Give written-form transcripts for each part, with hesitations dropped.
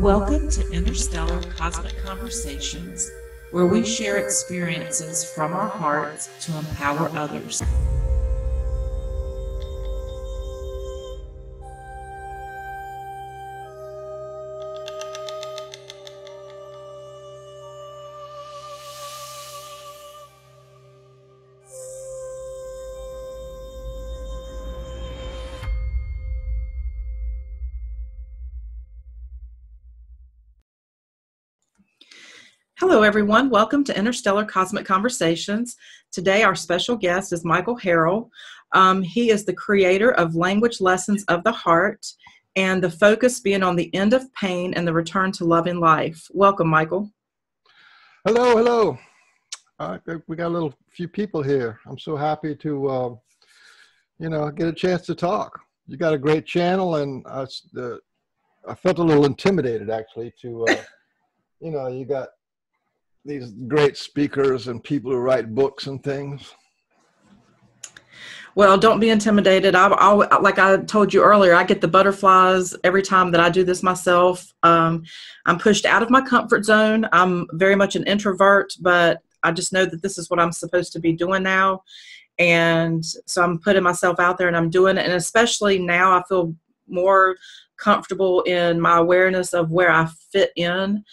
Welcome to Interstellar Cosmic Conversations, where we share experiences from our hearts to empower others. Hello, everyone. Welcome to Interstellar Cosmic Conversations. Today, our special guest is Michael Harrell. He is the creator of Language Lessons of the Heart, and the focus being on the end of pain and the return to loving life. Welcome, Michael. Hello, hello. We got a few people here. I'm so happy to, get a chance to talk. You got a great channel, and I felt a little intimidated, actually, to, you got these great speakers and people who write books and things. Well, don't be intimidated. Like I told you earlier, I get the butterflies every time that I do this myself. I'm pushed out of my comfort zone. I'm very much an introvert, but I just know that this is what I'm supposed to be doing now. And so I'm putting myself out there and I'm doing it. And especially now I feel more comfortable in my awareness of where I fit in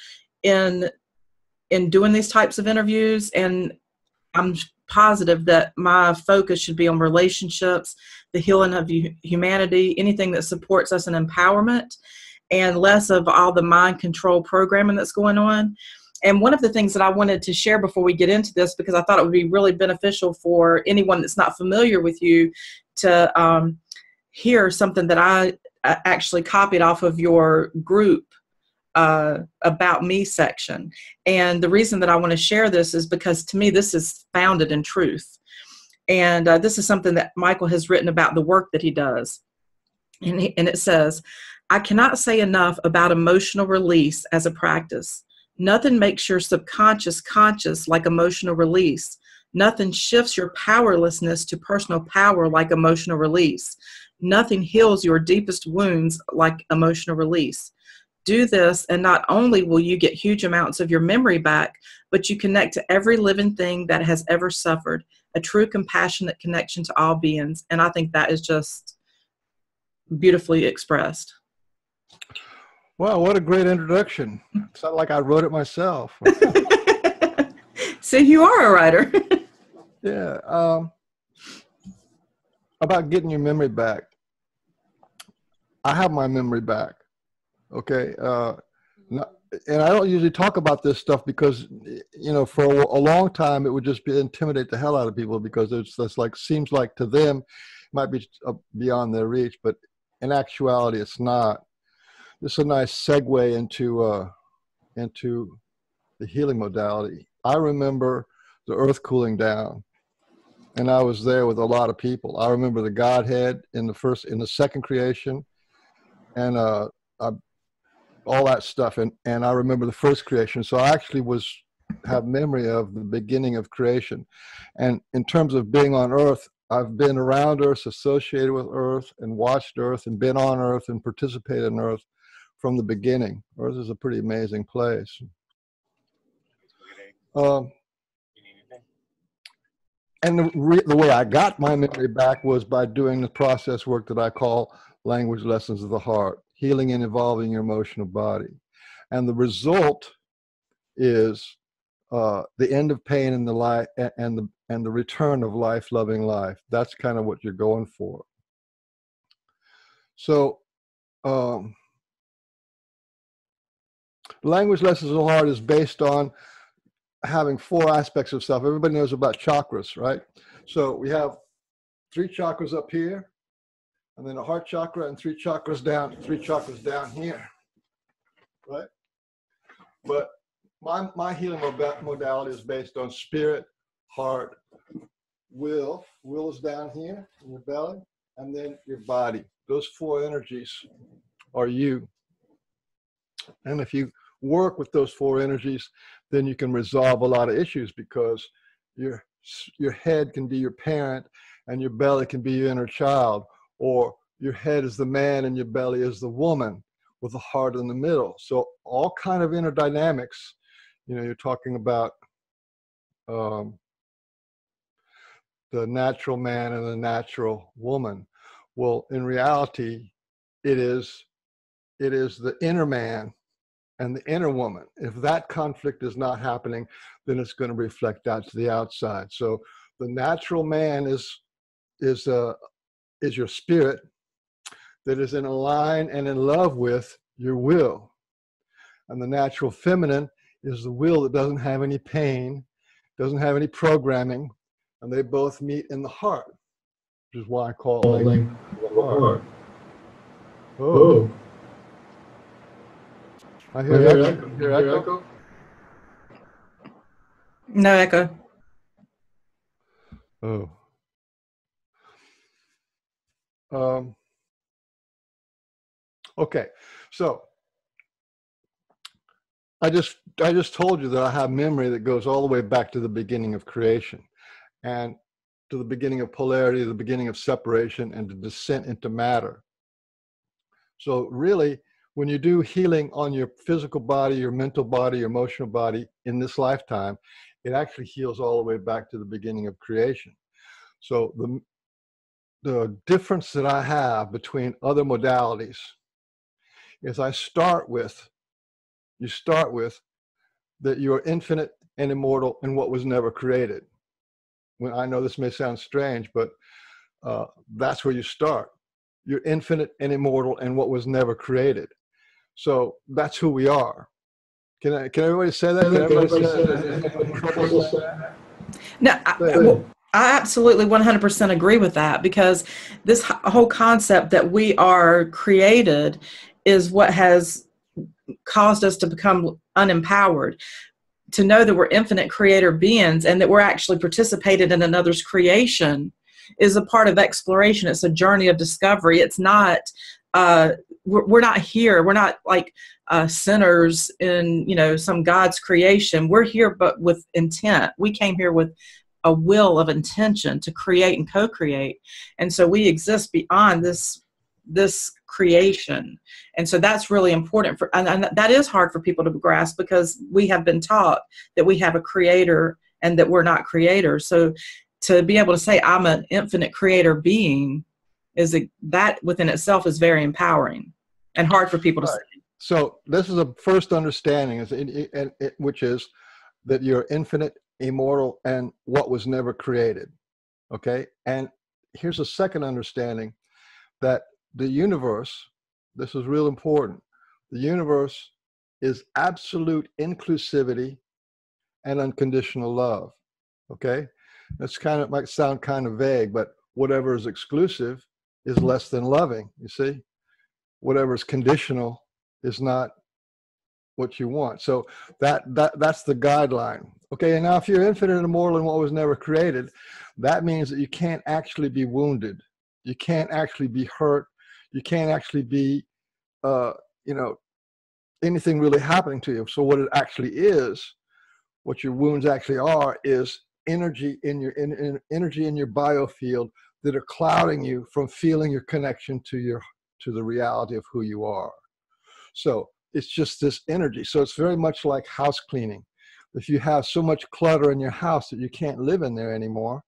doing these types of interviews. And I'm positive that my focus should be on relationships, the healing of humanity, anything that supports us in empowerment, and less of all the mind control programming that's going on. And one of the things that I wanted to share before we get into this, because I thought it would be really beneficial for anyone that's not familiar with you to hear something that I actually copied off of your group About Me section. And the reason that I want to share this is because to me this is founded in truth. And this is something that Michael has written about the work that he does. And it says, I cannot say enough about emotional release as a practice. Nothing makes your subconscious conscious like emotional release. Nothing shifts your powerlessness to personal power like emotional release. Nothing heals your deepest wounds like emotional release. Do this, and not only will you get huge amounts of your memory back, but you connect to every living thing that has ever suffered, a true compassionate connection to all beings. And I think that is just beautifully expressed. Wow, what a great introduction. It's not like I wrote it myself. See, you are a writer. Yeah. About getting your memory back. I have my memory back. Okay. And I don't usually talk about this stuff because, for a long time, it would just intimidate the hell out of people because seems like to them, it might be beyond their reach, but in actuality, it's not. This is a nice segue into the healing modality. I remember the earth cooling down, and I was there with a lot of people. I remember the Godhead in the second creation, and all that stuff, and I remember the first creation. So I actually have memory of the beginning of creation. And in terms of being on Earth, I've been around Earth, associated with Earth, and watched Earth, and been on Earth, and participated in Earth from the beginning. Earth is a pretty amazing place. And the way I got my memory back was by doing the process work that I call Language Lessons of the Heart, healing and evolving your emotional body. And the result is the end of pain in the life and the return of life-loving life. That's kind of what you're going for. So Language Lessons of the Heart is based on having 4 aspects of self. Everybody knows about chakras, right? So we have 3 chakras up here, and then a heart chakra, and 3 chakras down here, right? But my healing modality is based on spirit, heart, will. Will is down here in your belly, and then your body. Those 4 energies are you. And if you work with those 4 energies, then you can resolve a lot of issues because your head can be your parent, and your belly can be your inner child, or your head is the man and your belly is the woman, with the heart in the middle. So all kind of inner dynamics, you know, you're talking about the natural man and the natural woman. Well, in reality, it is the inner man and the inner woman. If that conflict is not happening, then it's going to reflect out to the outside. So the natural man is your spirit that is in line and in love with your will. And the natural feminine is the will that doesn't have any pain, doesn't have any programming, and they both meet in the heart, which is why I call it like the heart. Oh. I hear echo. Hear echo? No echo. Oh. Okay, so I just told you that I have memory that goes all the way back to the beginning of creation, and to the beginning of polarity, the beginning of separation, and the descent into matter. So really, when you do healing on your physical body, your mental body, your emotional body in this lifetime, it actually heals all the way back to the beginning of creation. So the difference that I have between other modalities is you start with that you are infinite and immortal in what was never created. When I know this may sound strange, but that's where you start. You're infinite and immortal in what was never created. So that's who we are. Can everybody say that? Can everybody say that? No, I absolutely 100% agree with that, because this whole concept that we are created is what has caused us to become unempowered. To know that we're infinite creator beings and that we're actually participated in another's creation is a part of exploration. It's a journey of discovery. It's not, we're not here. We're not like sinners in, you know, some God's creation. We're here, but with intent. We came here with a will of intention to create and co-create. And so we exist beyond this creation. And so that's really important and that is hard for people to grasp, because we have been taught that we have a creator and that we're not creators. So to be able to say I'm an infinite creator being that within itself is very empowering and hard for people to say. So this is a first understanding, which is that you're infinite, immortal, and what was never created. Okay? And here's a second understanding, that the universe, this is real important, the universe is absolute inclusivity and unconditional love. Okay? That's might sound kind of vague, but whatever is exclusive is less than loving, you see? Whatever is conditional is not what you want. So that's the guideline. Okay, and now if you're infinite and immortal in what was never created, that means that you can't actually be wounded. You can't actually be hurt. You can't actually be, anything really happening to you. So what it actually is, what your wounds actually are, is energy in your biofield that are clouding you from feeling your connection to the reality of who you are. So it's just this energy. So it's very much like house cleaning. If you have so much clutter in your house that you can't live in there anymore,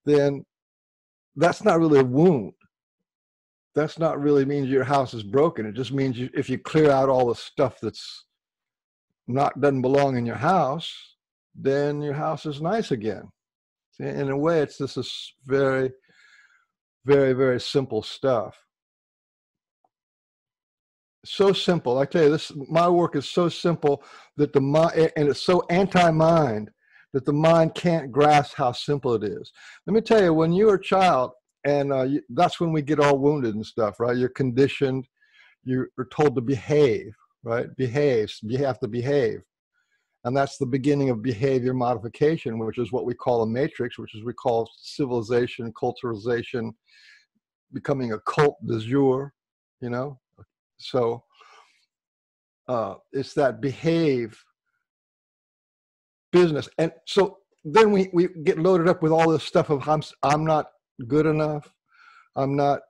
then that's not really a wound. That's not really means your house is broken. It just means if you clear out all the stuff that's doesn't belong in your house, then your house is nice again. See, in a way, this is very, very, very simple stuff. So simple. I tell you, my work is so simple that the mind, and it's so anti-mind that the mind can't grasp how simple it is. Let me tell you, when you're a child, and that's when we get all wounded and stuff, right? You're conditioned. You're told to behave, right? Behave. You have to behave. And that's the beginning of behavior modification, which is what we call a matrix, which is we call civilization, culturalization, becoming a cult du jour, you know? So it's that behave business. And so then we get loaded up with all this stuff of I'm not good enough, I'm not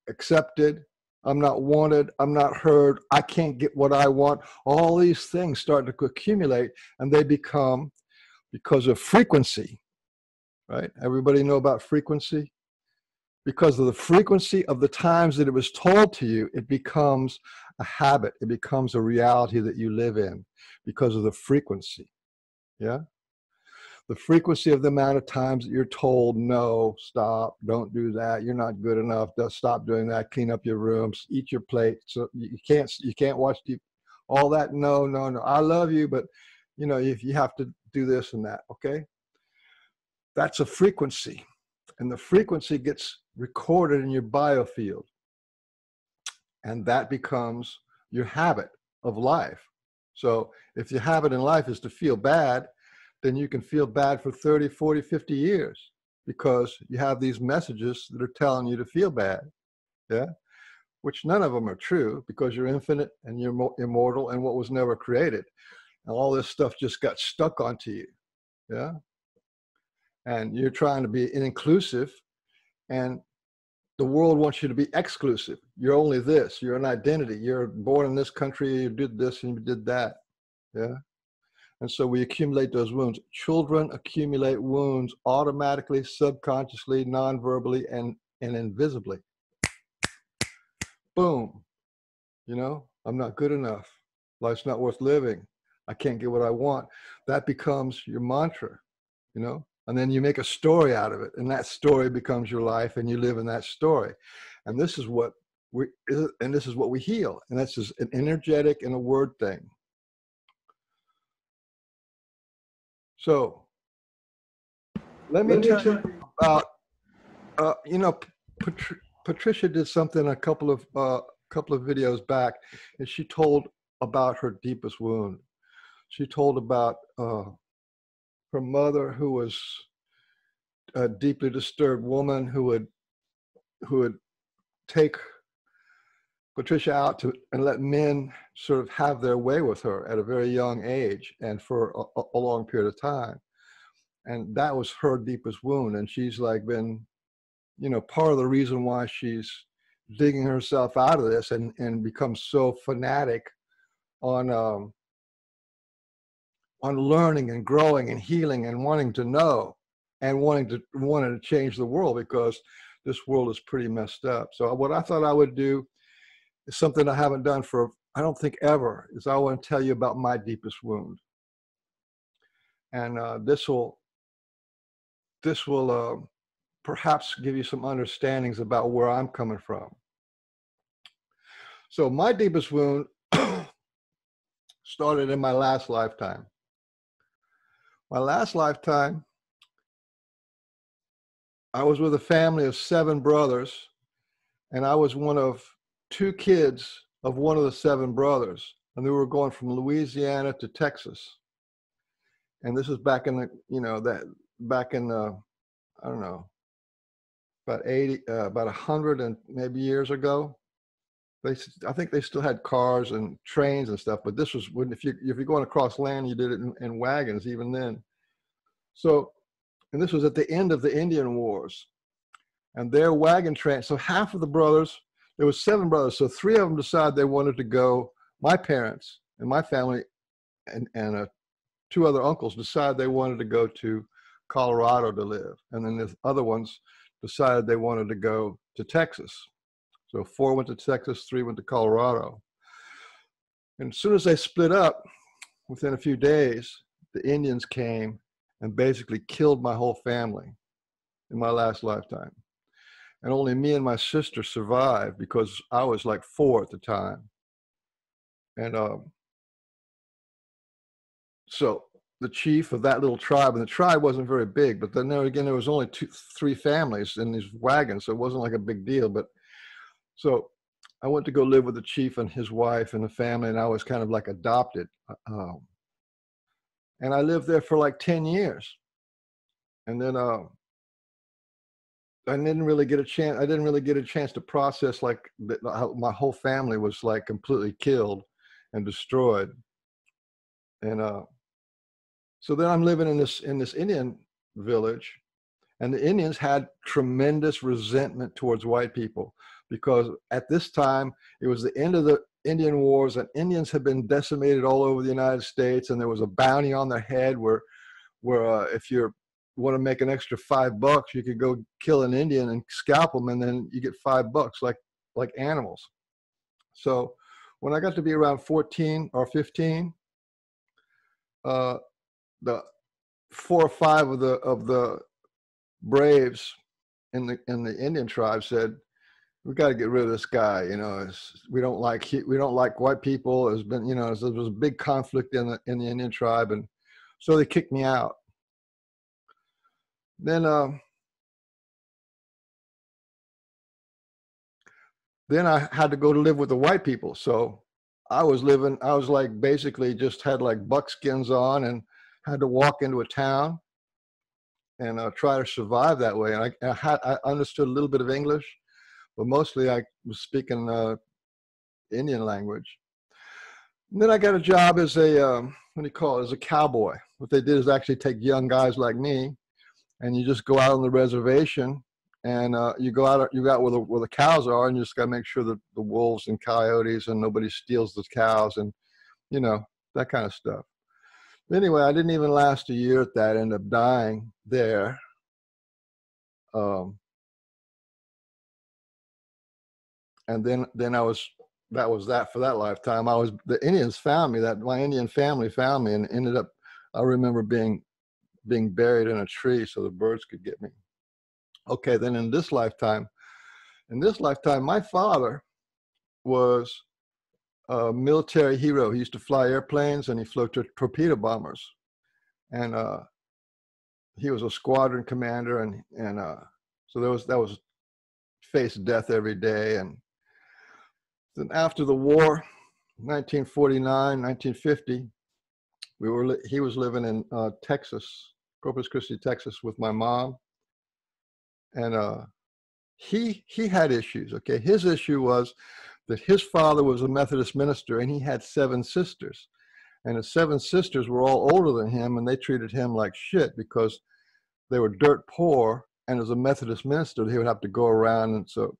accepted, I'm not wanted, I'm not heard, I can't get what I want. All these things start to accumulate, and they become, because of frequency, right? Everybody know about frequency? Because of the frequency of the times that it was told to you, it becomes a habit. It becomes a reality that you live in because of the frequency. Yeah? The frequency of the amount of times that you're told, no, stop, don't do that, you're not good enough, stop doing that, clean up your rooms, eat your plate, so you can't watch TV, all that, no, no, no, I love you, but you know, if you have to do this and that, okay? That's a frequency. And the frequency gets recorded in your biofield. And that becomes your habit of life. So if your habit in life is to feel bad, then you can feel bad for 30, 40, 50 years because you have these messages that are telling you to feel bad. Yeah. Which none of them are true because you're infinite and you're immortal and what was never created. And all this stuff just got stuck onto you. Yeah. And you're trying to be inclusive, and the world wants you to be exclusive. You're only this, you're an identity. You're born in this country, you did this and you did that. Yeah. And so we accumulate those wounds. Children accumulate wounds automatically, subconsciously, non-verbally, and invisibly. Boom. You know, I'm not good enough. Life's not worth living. I can't get what I want. That becomes your mantra, you know? And then you make a story out of it, and that story becomes your life, and you live in that story. And this is what we heal. And that's just an energetic and a word thing. So let me tell you about, you know, Patricia did something a couple of videos back, and she told about her deepest wound. She told about her mother, who was a deeply disturbed woman, who would take Patricia out and let men sort of have their way with her at a very young age and for a long period of time. And that was her deepest wound. And she's like been, you know, part of the reason why she's digging herself out of this and becomes so fanatic on learning and growing and healing and wanting to know and wanting to change the world, because this world is pretty messed up. So what I thought I would do is something I haven't done for, I don't think ever, is I want to tell you about my deepest wound. And this will perhaps give you some understandings about where I'm coming from. So my deepest wound started in my last lifetime. My last lifetime, I was with a family of 7 brothers, and I was one of 2 kids of one of the 7 brothers, and they were going from Louisiana to Texas. And this is back in the, you know, back in the, I don't know, about 100 and maybe years ago. I think they still had cars and trains and stuff, but this was when, if you're going across land, you did it in wagons even then. So, and this was at the end of the Indian Wars, and their wagon train. So half of the brothers, there was 7 brothers, so 3 of them decided they wanted to go. My parents and my family and 2 other uncles decided they wanted to go to Colorado to live, and then the other ones decided they wanted to go to Texas. So 4 went to Texas, 3 went to Colorado. And as soon as they split up, within a few days, the Indians came and basically killed my whole family in my last lifetime. And only me and my sister survived because I was like 4 at the time. And so the chief of that little tribe, and the tribe wasn't very big, but then there was only 3 families in these wagons, so it wasn't like a big deal. But so I went to go live with the chief and his wife and the family, and I was kind of like adopted. And I lived there for like 10 years. And then I didn't really get a chance to process like how my whole family was like completely killed and destroyed. And so then I'm living in this Indian village, And the Indians had tremendous resentment towards white people because at this time, it was the end of the Indian Wars, and Indians had been decimated all over the United States, and there was a bounty on their head where if you want to make an extra $5, you could go kill an Indian and scalp them, and then you get $5 like animals. So when I got to be around 14 or 15, the 4 or 5 of the braves in the Indian tribe said, "We got to get rid of this guy. You know, we don't like white people. There's been, you know, there was a big conflict in the Indian tribe, and so they kicked me out." Then I had to go to live with the white people. So I was like basically just had like buckskins on and had to walk into a town and try to survive that way. And I understood a little bit of English, but mostly I was speaking Indian language. And then I got a job as as a cowboy. What they did is actually take young guys like me, and you just go out on the reservation, and you go out where the cows are, and you just got to make sure that the wolves and coyotes and nobody steals the cows, and you know, that kind of stuff. Anyway, I didn't even last a year at that. I ended up dying there. And then that was that for that lifetime. The Indians found me, my Indian family found me, and ended up, I remember being buried in a tree so the birds could get me. Okay, then in this lifetime, my father was a military hero. He used to fly airplanes, and he flew torpedo bombers. And he was a squadron commander, and so that was faced death every day. And then after the war, 1949, 1950, he was living in Texas, Corpus Christi, Texas, with my mom. And he had issues. Okay, his issue was that his father was a Methodist minister, and he had 7 sisters, and his 7 sisters were all older than him, and they treated him like shit because they were dirt poor, and as a Methodist minister, he would have to go around, and so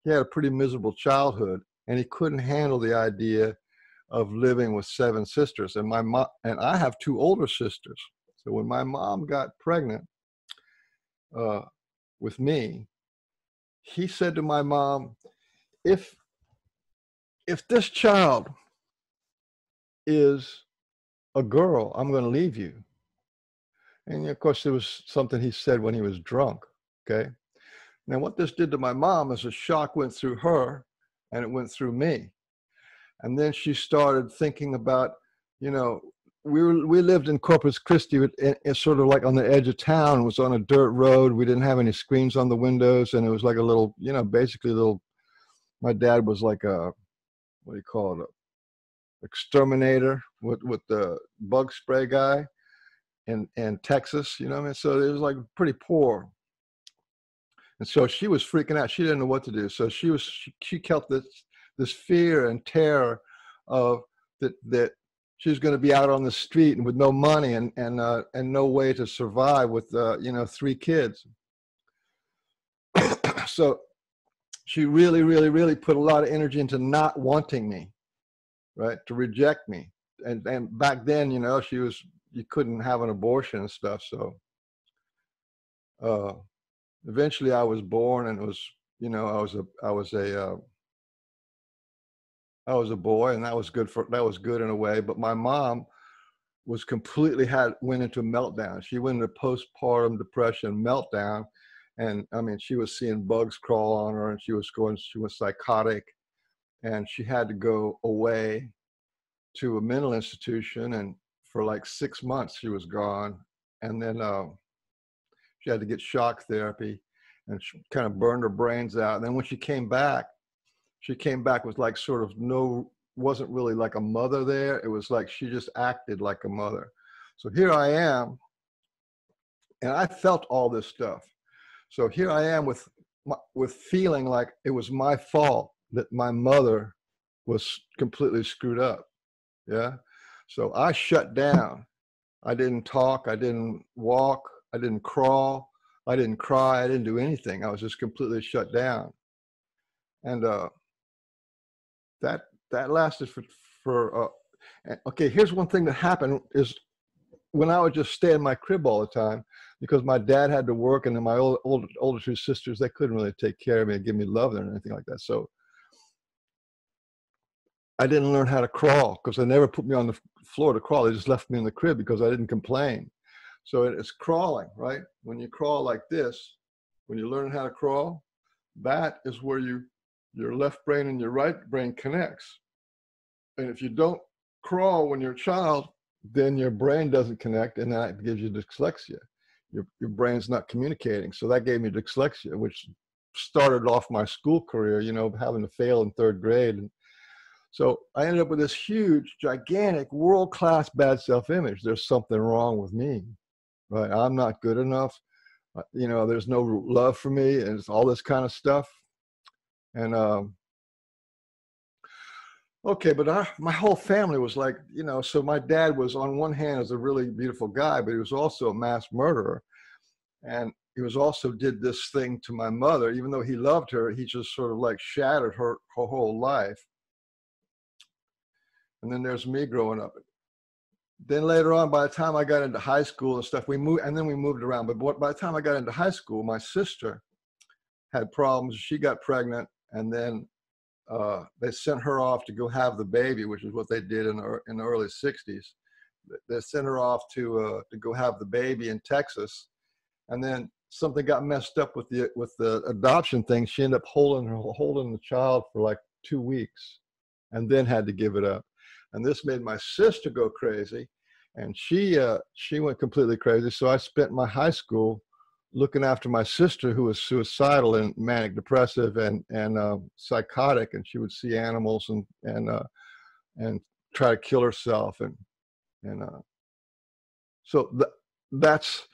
he had a pretty miserable childhood, and he couldn't handle the idea of living with 7 sisters. And my mom, and I have 2 older sisters. So when my mom got pregnant with me, he said to my mom, if this child is a girl, I'm going to leave you. And of course, it was something he said when he was drunk. Okay. Now, what this did to my mom is a shock went through her, and it went through me. And then she started thinking about, you know, we lived in Corpus Christi, sort of like on the edge of town. It was on a dirt road. We didn't have any screens on the windows, and it was like a little, you know, basically a little. My dad was like a, what do you call it, a exterminator with the bug spray guy in Texas, you know what I mean? So it was like pretty poor. And so she was freaking out. She didn't know what to do. So she kept this fear and terror of that she was going to be out on the street and with no money and no way to survive with 3 kids. So she really, really, really put a lot of energy into not wanting me, right? To reject me. And back then, you know, you couldn't have an abortion and stuff. So eventually I was born, and it was, you know, I was a boy, and that was good in a way. But my mom was went into a meltdown. She went into postpartum depression meltdown. And I mean, she was seeing bugs crawl on her, and she was psychotic, and she had to go away to a mental institution. And for like 6 months, she was gone. And then she had to get shock therapy, and she kind of burned her brains out. And then when she came back with like sort of wasn't really like a mother there. It was like she just acted like a mother. So here I am, and I felt all this stuff. So here I am with feeling like it was my fault that my mother was completely screwed up. Yeah. So I shut down. I didn't talk. I didn't walk. I didn't crawl. I didn't cry. I didn't do anything. I was just completely shut down. And that lasted for okay, here's one thing that happened is when I would just stay in my crib all the time, because my dad had to work, and then my older two sisters, they couldn't really take care of me and give me love or anything like that. So I didn't learn how to crawl, because they never put me on the floor to crawl. They just left me in the crib because I didn't complain. So it's crawling, right? When you crawl like this, when you learn how to crawl, that is where your left brain and your right brain connects. And if you don't crawl when you're a child, then your brain doesn't connect, and that gives you dyslexia. Your brain's not communicating. So that gave me dyslexia, which started off my school career, you know, having to fail in 3rd grade. And so I ended up with this huge, gigantic, world-class bad self-image. There's something wrong with me, right? I'm not good enough. You know, there's no love for me, and it's all this kind of stuff. And okay, but my whole family was like, you know, so my dad was, on one hand, is a really beautiful guy, but he was also a mass murderer. And he was also did this thing to my mother. Even though he loved her, he just sort of like shattered her whole life. And then there's me growing up. Then later on, by the time I got into high school and stuff, we moved around. But by the time I got into high school, my sister had problems. She got pregnant, and then they sent her off to go have the baby, which is what they did in the early 60s. They sent her off to go have the baby in Texas, and then something got messed up with the adoption thing. She ended up holding the child for like 2 weeks, and then had to give it up. And this made my sister go crazy, and she went completely crazy. So I spent my high school looking after my sister, who was suicidal and manic depressive and psychotic, and she would see animals and try to kill herself, and so that's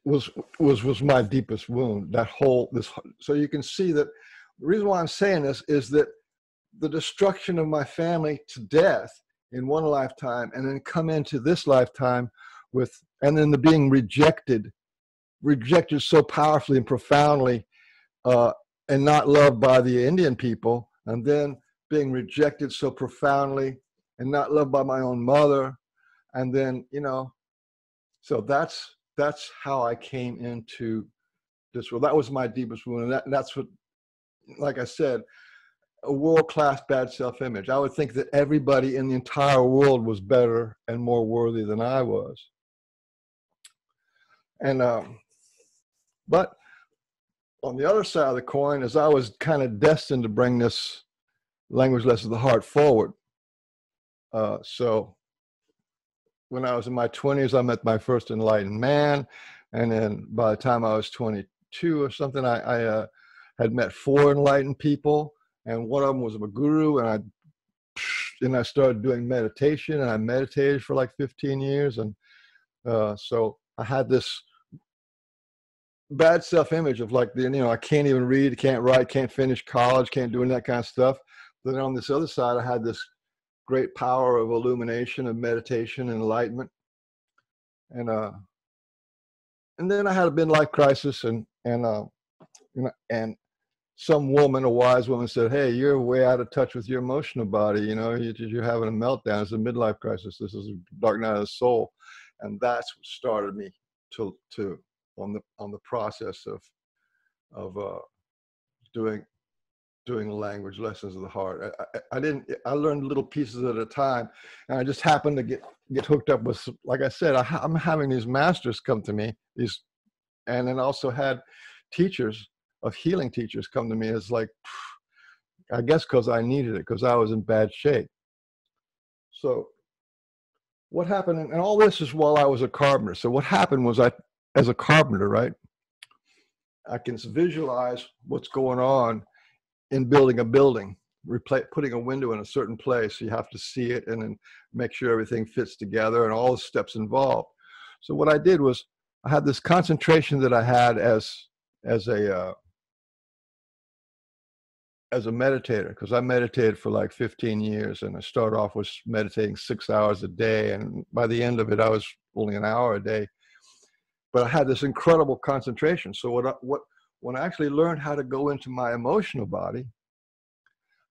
was my deepest wound. So you can see that the reason why I'm saying this is that the destruction of my family to death in one lifetime, and then come into this lifetime and then the being rejected so powerfully and profoundly, and not loved by the Indian people, and then being rejected so profoundly and not loved by my own mother, and then, you know, so that's how I came into this world. That was my deepest wound, and that's what, like I said, a world-class bad self-image. I would think that everybody in the entire world was better and more worthy than I was. And but on the other side of the coin is I was kind of destined to bring this language lessons of the heart forward. So when I was in my 20s, I met my first enlightened man. And then by the time I was 22 or something, I had met 4 enlightened people. And one of them was a guru. And I started doing meditation, and I meditated for like 15 years. And so I had this bad self-image of like, you know, I can't even read, can't write, can't finish college, can't do any of that kind of stuff. But then on this other side, I had this great power of illumination, of meditation, and enlightenment. And then I had a midlife crisis, and some woman, a wise woman, said, "Hey, you're way out of touch with your emotional body. You know, you're having a meltdown. It's a midlife crisis. This is a dark night of the soul." And that's what started me on the process of doing language lessons of the heart. I learned little pieces at a time, and I just happened to get hooked up with, like I said, I'm having these masters come to me, and then also had teachers of healing teachers come to me. It's like, I guess because I needed it, because I was in bad shape. So what happened, and all this is while I was a carpenter. So what happened was, as a carpenter, right, I can visualize what's going on in building a building, putting a window in a certain place. You have to see it and then make sure everything fits together and all the steps involved. So what I did was, I had this concentration that I had as a meditator, because I meditated for like 15 years, and I started off with meditating 6 hours a day, and by the end of it I was only an hour a day. but I had this incredible concentration. So when I actually learned how to go into my emotional body,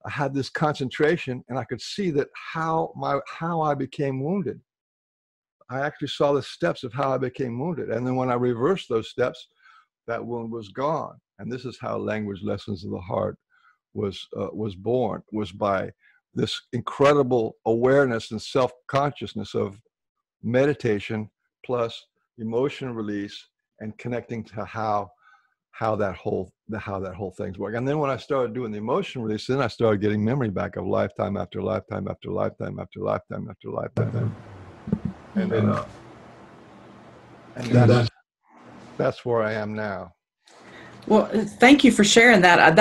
I had this concentration, and I could see that how I became wounded. I actually saw the steps of how I became wounded. And then when I reversed those steps, that wound was gone. And this is how Language Lessons of the Heart was born, was by this incredible awareness and self-consciousness of meditation plus emotion release and connecting to how that whole thing's work. And then when I started doing the emotion release, then I started getting memory back of lifetime after lifetime after lifetime after lifetime after lifetime. And that's where I am now. Well, thank you for sharing that.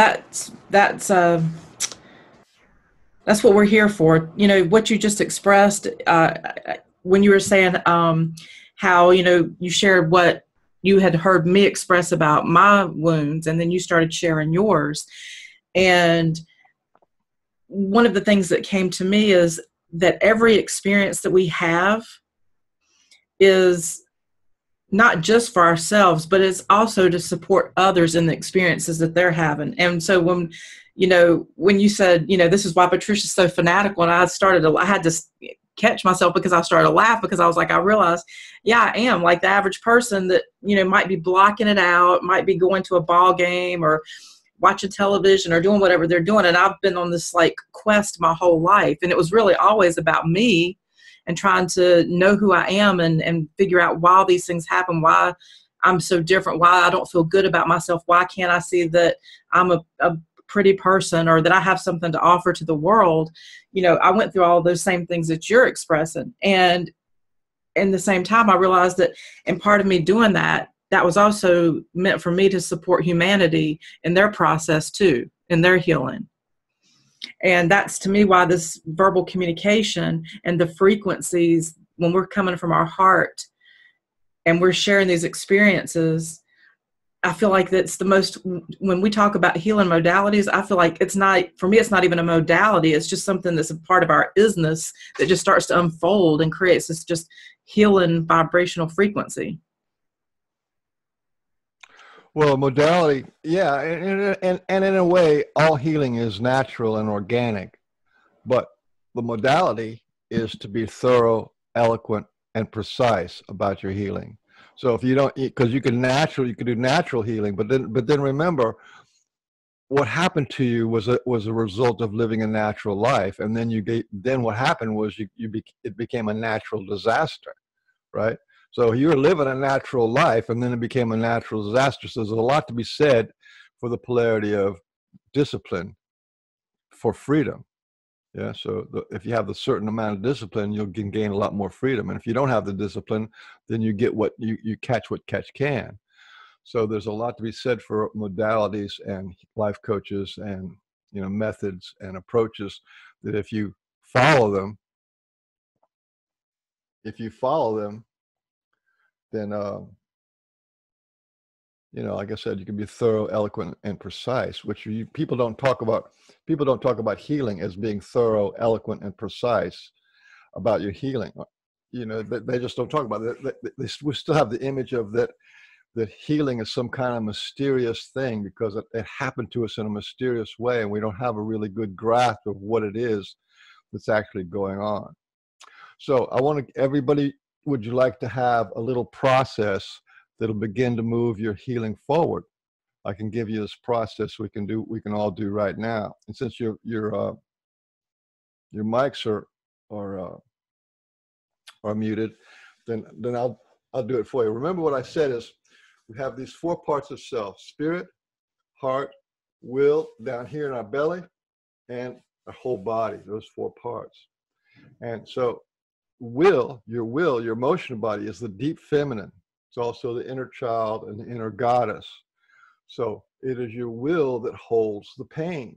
That's what we're here for. You know, what you just expressed when you were saying how, you know, you shared what you had heard me express about my wounds, and then you started sharing yours. And one of the things that came to me is that every experience that we have is not just for ourselves, but it's also to support others in the experiences that they're having. And so when you said, you know, this is why Patricia's so fanatical, and I had to catch myself because I started to laugh, because I was like, I realized, yeah, I am like the average person that, you know, might be blocking it out, might be going to a ball game or watching television or doing whatever they're doing. And I've been on this like quest my whole life. And it was really always about me and trying to know who I am and figure out why these things happen, why I'm so different, why I don't feel good about myself, why can't I see that I'm a pretty person or that I have something to offer to the world. You know, I went through all those same things that you're expressing. And in the same time, I realized that in part of me doing that, that was also meant for me to support humanity in their process too, in their healing. And that's, to me, why this verbal communication and the frequencies, when we're coming from our heart and we're sharing these experiences, I feel like that's the most, when we talk about healing modalities, I feel like it's not, for me, it's not even a modality. It's just something that's a part of our isness that just starts to unfold and creates this just healing vibrational frequency. Well, modality, yeah, and in a way, all healing is natural and organic, but the modality is to be thorough, eloquent, and precise about your healing. So if you don't, because you can do natural healing, but then remember, what happened to you was a result of living a natural life, and then what happened was it became a natural disaster, right? So you were living a natural life, and then it became a natural disaster. So there's a lot to be said for the polarity of discipline for freedom. Yeah. So if you have a certain amount of discipline, you can gain a lot more freedom. And if you don't have the discipline, then you get you catch what catch can. So there's a lot to be said for modalities and life coaches and, you know, methods and approaches that if you follow them, then, you know, like I said, you can be thorough, eloquent, and precise, which people don't talk about. People don't talk about healing as being thorough, eloquent, and precise about your healing. You know, they just don't talk about it. We still have the image of that healing is some kind of mysterious thing because it happened to us in a mysterious way, and we don't have a really good grasp of what it is that's actually going on. So everybody, would you like to have a little process that'll begin to move your healing forward? I can give you this process we can all do right now. And since your mics are muted, then I'll do it for you. Remember what I said is we have these 4 parts of self: spirit, heart, will, down here in our belly, and our whole body, those 4 parts. And so your emotional body is the deep feminine. It's also the inner child and the inner goddess. So it is your will that holds the pain.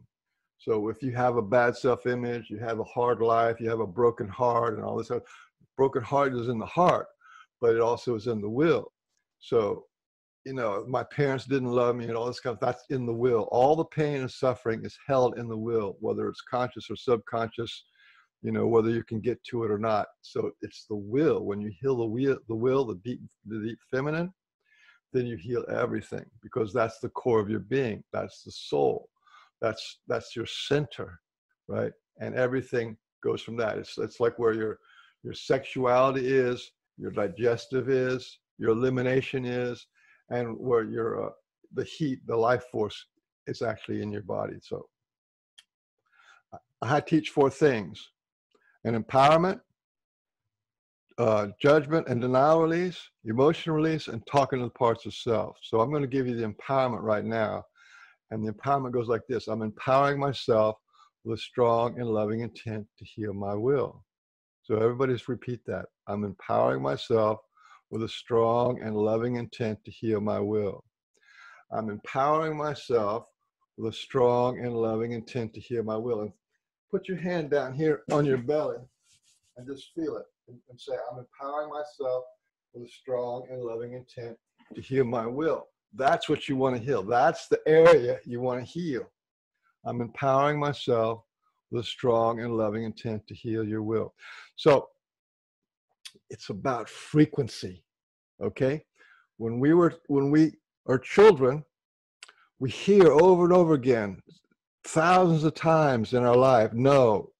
So if you have a bad self-image, you have a hard life, you have a broken heart and all this stuff, broken heart is in the heart, but it also is in the will. So, you know, my parents didn't love me and all this stuff, that's in the will. All the pain and suffering is held in the will, whether it's conscious or subconscious, you know, whether you can get to it or not. So it's the will. When you heal the deep feminine, then you heal everything, because that's the core of your being. That's the soul. That's your center, right? And everything goes from that. It's like where your sexuality is, your digestive is, your elimination is, and where your the heat, the life force is actually in your body. So I teach 4 things: an empowerment, judgment and denial release, emotion release, and talking to the parts of self. So I'm going to give you the empowerment right now. And the empowerment goes like this: I'm empowering myself with a strong and loving intent to heal my will. So everybody just repeat that. I'm empowering myself with a strong and loving intent to heal my will. I'm empowering myself with a strong and loving intent to heal my will. And put your hand down here on your belly and just feel it and say, I'm empowering myself with a strong and loving intent to heal my will. That's what you want to heal. That's the area you want to heal. I'm empowering myself with a strong and loving intent to heal your will. So it's about frequency, okay? When we are children, we hear over and over again, thousands of times in our life, no,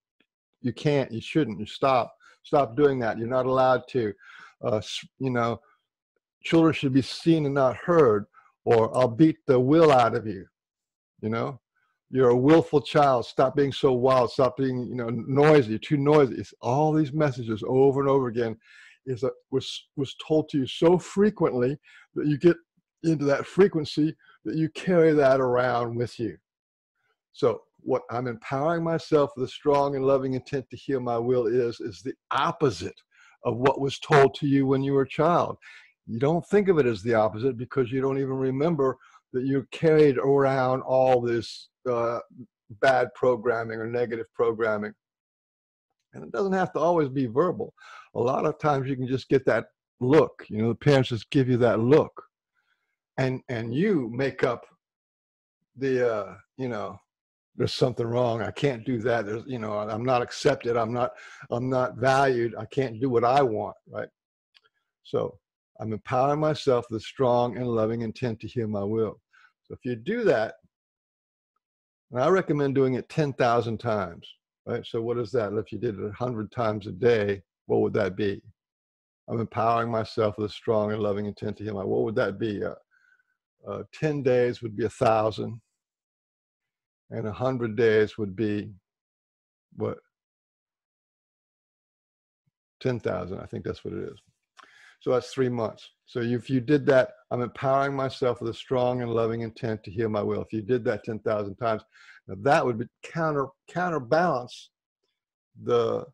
you can't, you shouldn't, you stop doing that. You're not allowed to. Children should be seen and not heard, or I'll beat the will out of you. You're a willful child. Stop being so wild. Stop being, noisy. You're too noisy. It's all these messages over and over again was told to you so frequently that you get into that frequency that you carry that around with you. So what I'm empowering myself with a strong and loving intent to heal my will is the opposite of what was told to you when you were a child. You don't think of it as the opposite because you don't even remember that you carried around all this bad programming or negative programming. And it doesn't have to always be verbal. A lot of times you can just get that look. The parents just give you that look. And you make up the, there's something wrong. I can't do that. There's, I'm not accepted. I'm not valued. I can't do what I want, right? So I'm empowering myself with a strong and loving intent to heal my will. So if you do that, and I recommend doing it 10,000 times, right? So what is that? If you did it 100 times a day, what would that be? I'm empowering myself with a strong and loving intent to heal my will. What would that be? 10 days would be 1,000. And 100 days would be what? 10,000. I think that's what it is. So that's 3 months. So if you did that, I'm empowering myself with a strong and loving intent to heal my will. If you did that 10,000 times, now that would be counterbalance the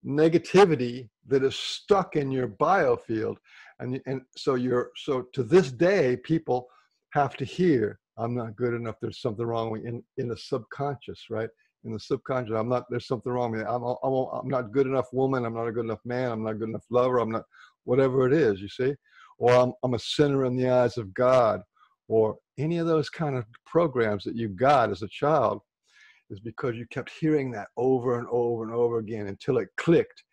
negativity that is stuck in your biofield. And so to this day, people have to hear, I'm not good enough. There's something wrong with me in the subconscious, right? In the subconscious, there's something wrong with me. I'm not good enough woman. I'm not a good enough man. I'm not a good enough lover. I'm not, whatever it is, you see? Or I'm a sinner in the eyes of God, or any of those kind of programs that you got as a child is because you kept hearing that over and over and over again until it clicked.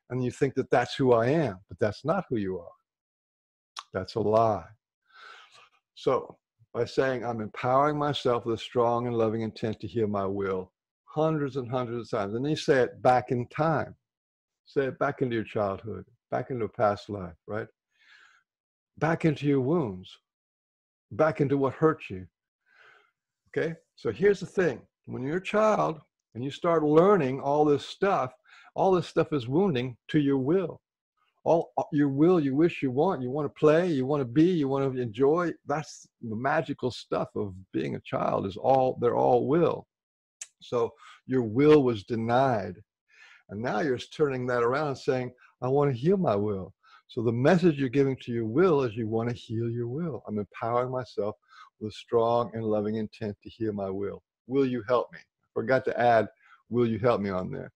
And you think that that's who I am, but that's not who you are. That's a lie. So by saying I'm empowering myself with a strong and loving intent to heal my will, hundreds and hundreds of times. And then you say it back in time. Say it back into your childhood, back into a past life, right? Back into your wounds, back into what hurt you. Okay? So here's the thing. When you're a child and you start learning all this stuff is wounding to your will. All your will, you wish, you want to play, you want to be, you want to enjoy. That's the magical stuff of being a child, they're all will. So your will was denied. And now you're turning that around and saying, I want to heal my will. So the message you're giving to your will is you want to heal your will. I'm empowering myself with a strong and loving intent to heal my will. Will you help me? I forgot to add, will you help me on there?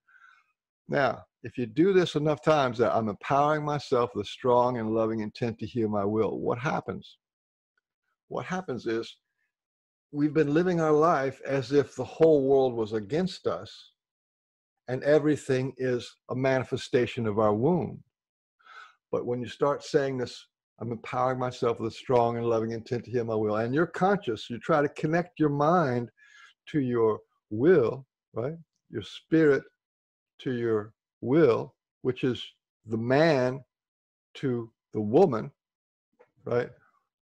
Now, if you do this enough times, that I'm empowering myself with a strong and loving intent to heal my will, what happens? What happens is we've been living our life as if the whole world was against us and everything is a manifestation of our wound. But when you start saying this, I'm empowering myself with a strong and loving intent to heal my will. And you're conscious. You try to connect your mind to your will, right? Your spirit to your will, which is the man to the woman, right?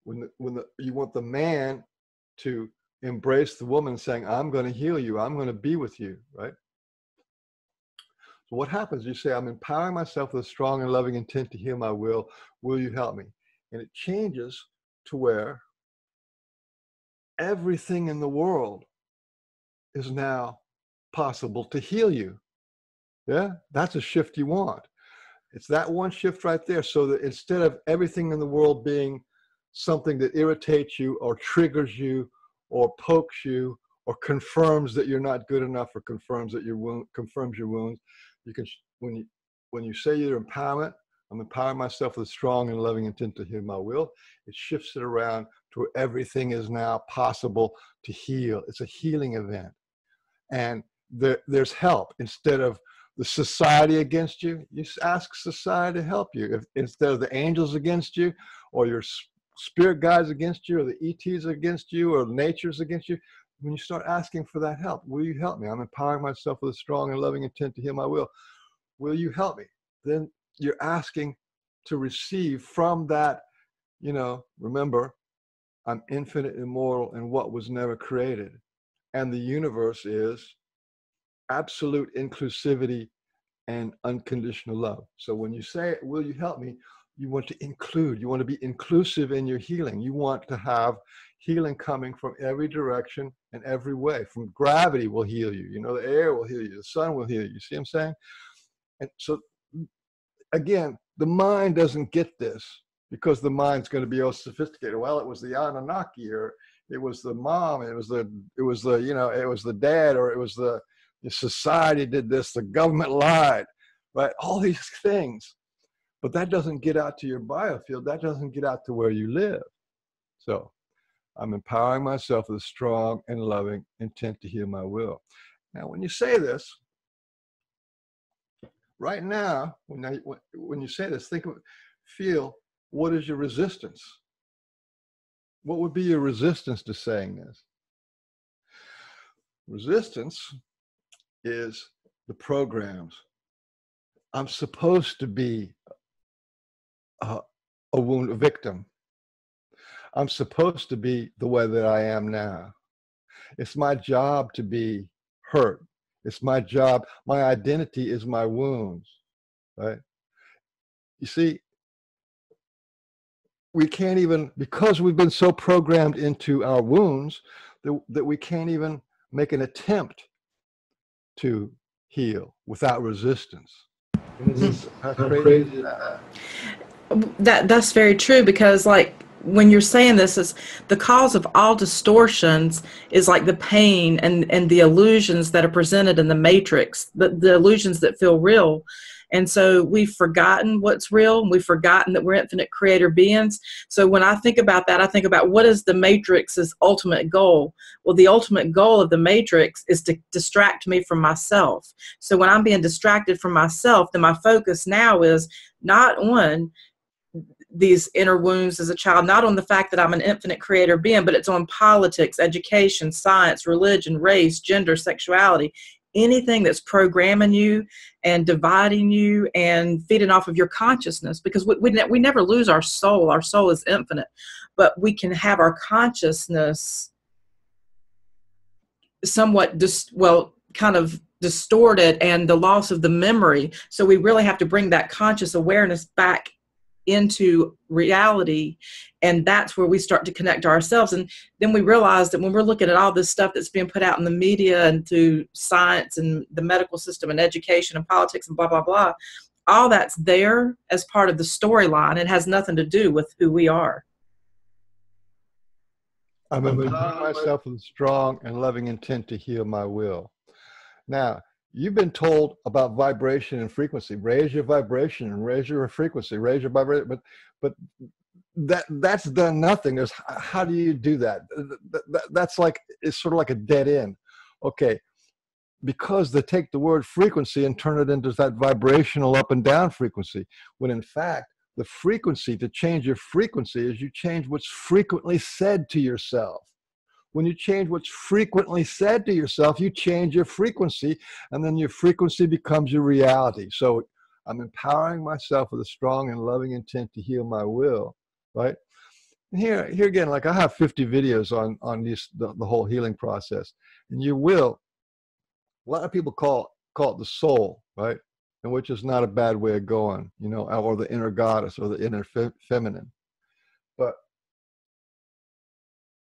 You want the man to embrace the woman saying, I'm going to heal you. I'm going to be with you, right? So what happens? You say, I'm empowering myself with a strong and loving intent to heal my will. Will you help me? And it changes to where everything in the world is now possible to heal you. Yeah, that's a shift you want. It's that one shift right there. So that instead of everything in the world being something that irritates you or triggers you or pokes you or confirms that you're not good enough or confirms that confirms your wounds, you can, when you say your empowerment, I'm empowering myself with a strong and loving intent to heal my will, it shifts it around to where everything is now possible to heal. It's a healing event. And there's help. Instead of the society against you, you ask society to help you. If instead of the angels against you, or your spirit guides against you, or the ETs against you, or nature's against you, when you start asking for that help, will you help me? I'm empowering myself with a strong and loving intent to heal my will. Will you help me? Then you're asking to receive from that, remember, I'm infinite, immortal, and what was never created. And the universe is absolute inclusivity and unconditional love. So when you say, will you help me? You want to include, you want to be inclusive in your healing. You want to have healing coming from every direction and every way. From gravity will heal you. The air will heal you. The sun will heal you. You see what I'm saying? And so, again, the mind doesn't get this because the mind's going to be all sophisticated. Well, it was the Anunnaki, or it was the mom, it was the dad, or it was the society did this, the government lied, right? All these things. But that doesn't get out to your biofield. That doesn't get out to where you live. So I'm empowering myself with a strong and loving intent to heal my will. Now, when you say this, right now, when you say this, feel, what is your resistance? What would be your resistance to saying this? Resistance is the programs. I'm supposed to be a wound victim. I'm supposed to be the way that I am now. It's my job to be hurt. It's my job. My identity is my wounds, right? You see, we can't even, because we've been so programmed into our wounds that we can't even make an attempt to heal without resistance. How crazy is that? That's very true, because when you're saying this, is the cause of all distortions is like the pain and the illusions that are presented in the matrix, the illusions that feel real. And so we've forgotten what's real, and we've forgotten that we're infinite creator beings. So when I think about that, I think about, what is the matrix's ultimate goal? Well, the ultimate goal of the matrix is to distract me from myself. So when I'm being distracted from myself, then my focus now is not on these inner wounds as a child, not on the fact that I'm an infinite creator being, but it's on politics, education, science, religion, race, gender, sexuality, anything that's programming you and dividing you and feeding off of your consciousness, because we never lose our soul. Our soul is infinite, but we can have our consciousness somewhat kind of distorted, and the loss of the memory. So we really have to bring that conscious awareness back into reality, and that's where we start to connect to ourselves. And then we realize that when we're looking at all this stuff that's being put out in the media and through science and the medical system and education and politics and blah blah blah, all that's there as part of the storyline. It has nothing to do with who we are. I'm empowering myself with a strong and loving intent to heal my will. Now, you've been told about vibration and frequency. Raise your vibration and raise your frequency. Raise your vibration, but that's done nothing. How do you do that? That's it's sort of like a dead end. Okay, because they take the word frequency and turn it into that vibrational up and down frequency, when in fact the frequency, to change your frequency, is you change what's frequently said to yourself. When you change what's frequently said to yourself, you change your frequency, and then your frequency becomes your reality. So I'm empowering myself with a strong and loving intent to heal my will, right? And here again, like I have 50 videos on the whole healing process. And your will, a lot of people call it the soul, right? And which is not a bad way of going, you know, or the inner goddess or the inner feminine. But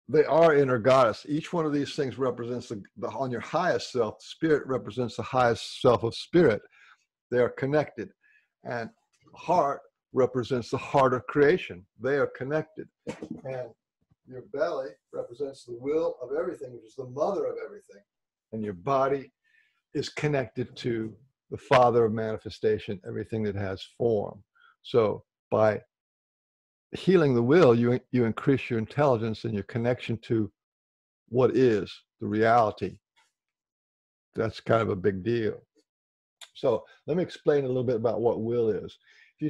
they are inner goddess. Each one of these things represents on your highest self. Spirit represents the highest self of spirit. They are connected. And heart represents the heart of creation. They are connected. And your belly represents the will of everything, which is the mother of everything. And your body is connected to the father of manifestation, everything that has form. So by healing the will, you increase your intelligence and your connection to what is the reality. That's kind of a big deal. So let me explain a little bit about what will is. A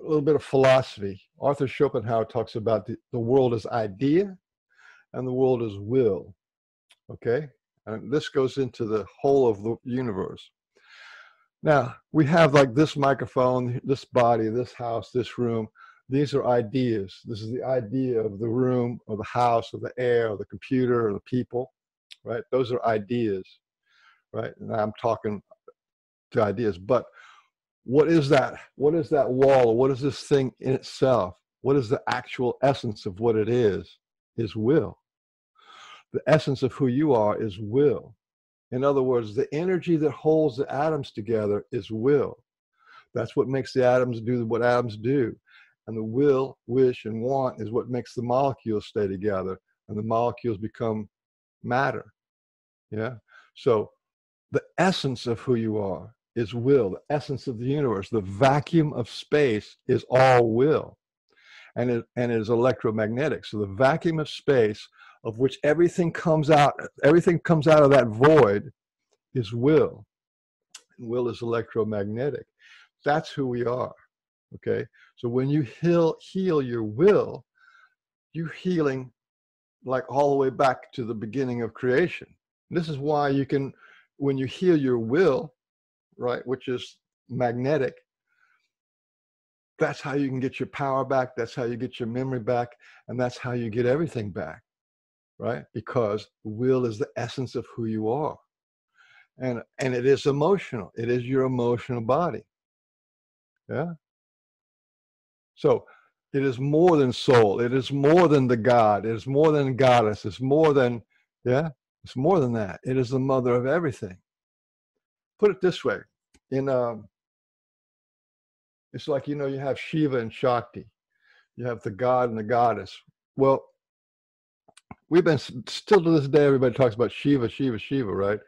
little bit of philosophy. Arthur Schopenhauer talks about the world as idea and the world as will. Okay? And this goes into the whole of the universe. Now, we have like this microphone, this body, this house, this room. These are ideas. This is the idea of the room or the house or the air or the computer or the people, right? Those are ideas, right? And I'm talking to ideas. But what is that? What is that wall? What is this thing in itself? What is the actual essence of what it is will. The essence of who you are is will. In other words, the energy that holds the atoms together is will. That's what makes the atoms do what atoms do. And the will, wish, and want is what makes the molecules stay together. And the molecules become matter. Yeah? So the essence of who you are is will. The essence of the universe, the vacuum of space is all will. And it is electromagnetic. So the vacuum of space, of which everything comes out of that void, is will. And will is electromagnetic. That's who we are. Okay? So when you heal your will, you're healing like all the way back to the beginning of creation. And this is why you can, when you heal your will, right, which is magnetic, that's how you can get your power back. That's how you get your memory back. And that's how you get everything back, right? Because will is the essence of who you are. And it is emotional. It is your emotional body. Yeah? So it is more than soul. It is more than the God. It is more than goddess. It's more than, yeah? It's more than that. It is the mother of everything. Put it this way. It's like, you know, you have Shiva and Shakti. You have the God and the goddess. Well, we've been, still to this day, everybody talks about Shiva, Shiva, Shiva, right?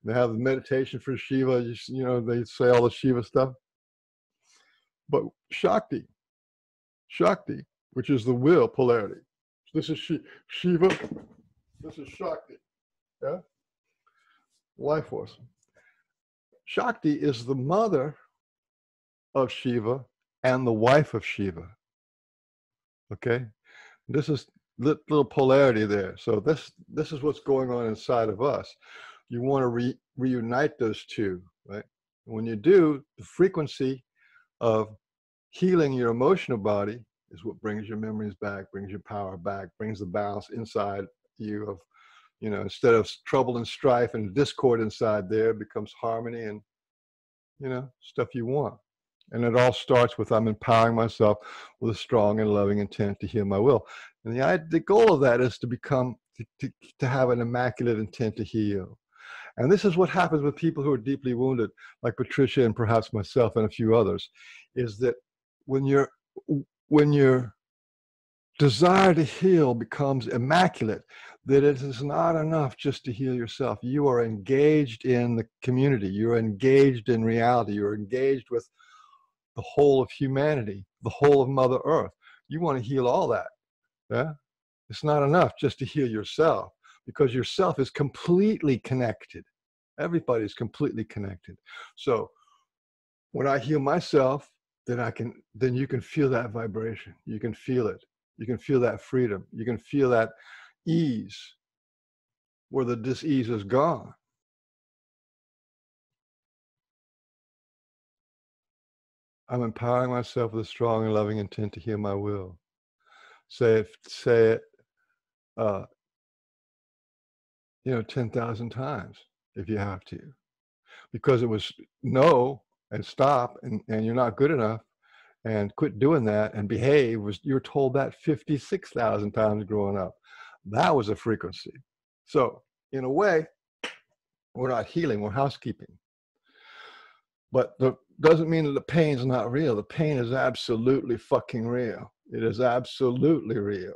They have the meditation for Shiva, you know, they say all the Shiva stuff. But Shakti, which is the will polarity. This is Shiva, this is Shakti, yeah? Life force. Shakti is the mother of Shiva and the wife of Shiva. Okay? This is little polarity there. So this is what's going on inside of us. You want to reunite those two, right? When you do, the frequency of healing your emotional body is what brings your memories back, brings your power back, brings the balance inside you of, you know, instead of trouble and strife and discord inside there, it becomes harmony and, you know, stuff you want. And it all starts with I'm empowering myself with a strong and loving intent to heal my will. And the goal of that is to become, to have an immaculate intent to heal. And this is what happens with people who are deeply wounded, like Patricia and perhaps myself and a few others, is that when your desire to heal becomes immaculate, that it is not enough just to heal yourself. You are engaged in the community. You're engaged in reality. You're engaged with the whole of humanity, the whole of Mother Earth. You want to heal all that. Yeah? It's not enough just to heal yourself, because yourself is completely connected. Everybody's completely connected. So when I heal myself, then you can feel that vibration. You can feel it. You can feel that freedom. You can feel that ease where the dis-ease is gone. I'm empowering myself with a strong and loving intent to heal my will. Say it, 10,000 times if you have to, because it was no and stop and you're not good enough and quit doing that and behave you're told that 56,000 times growing up. That was a frequency. So in a way, we're not healing, we're housekeeping. But doesn't mean that the pain's not real. The pain is absolutely fucking real. It is absolutely real.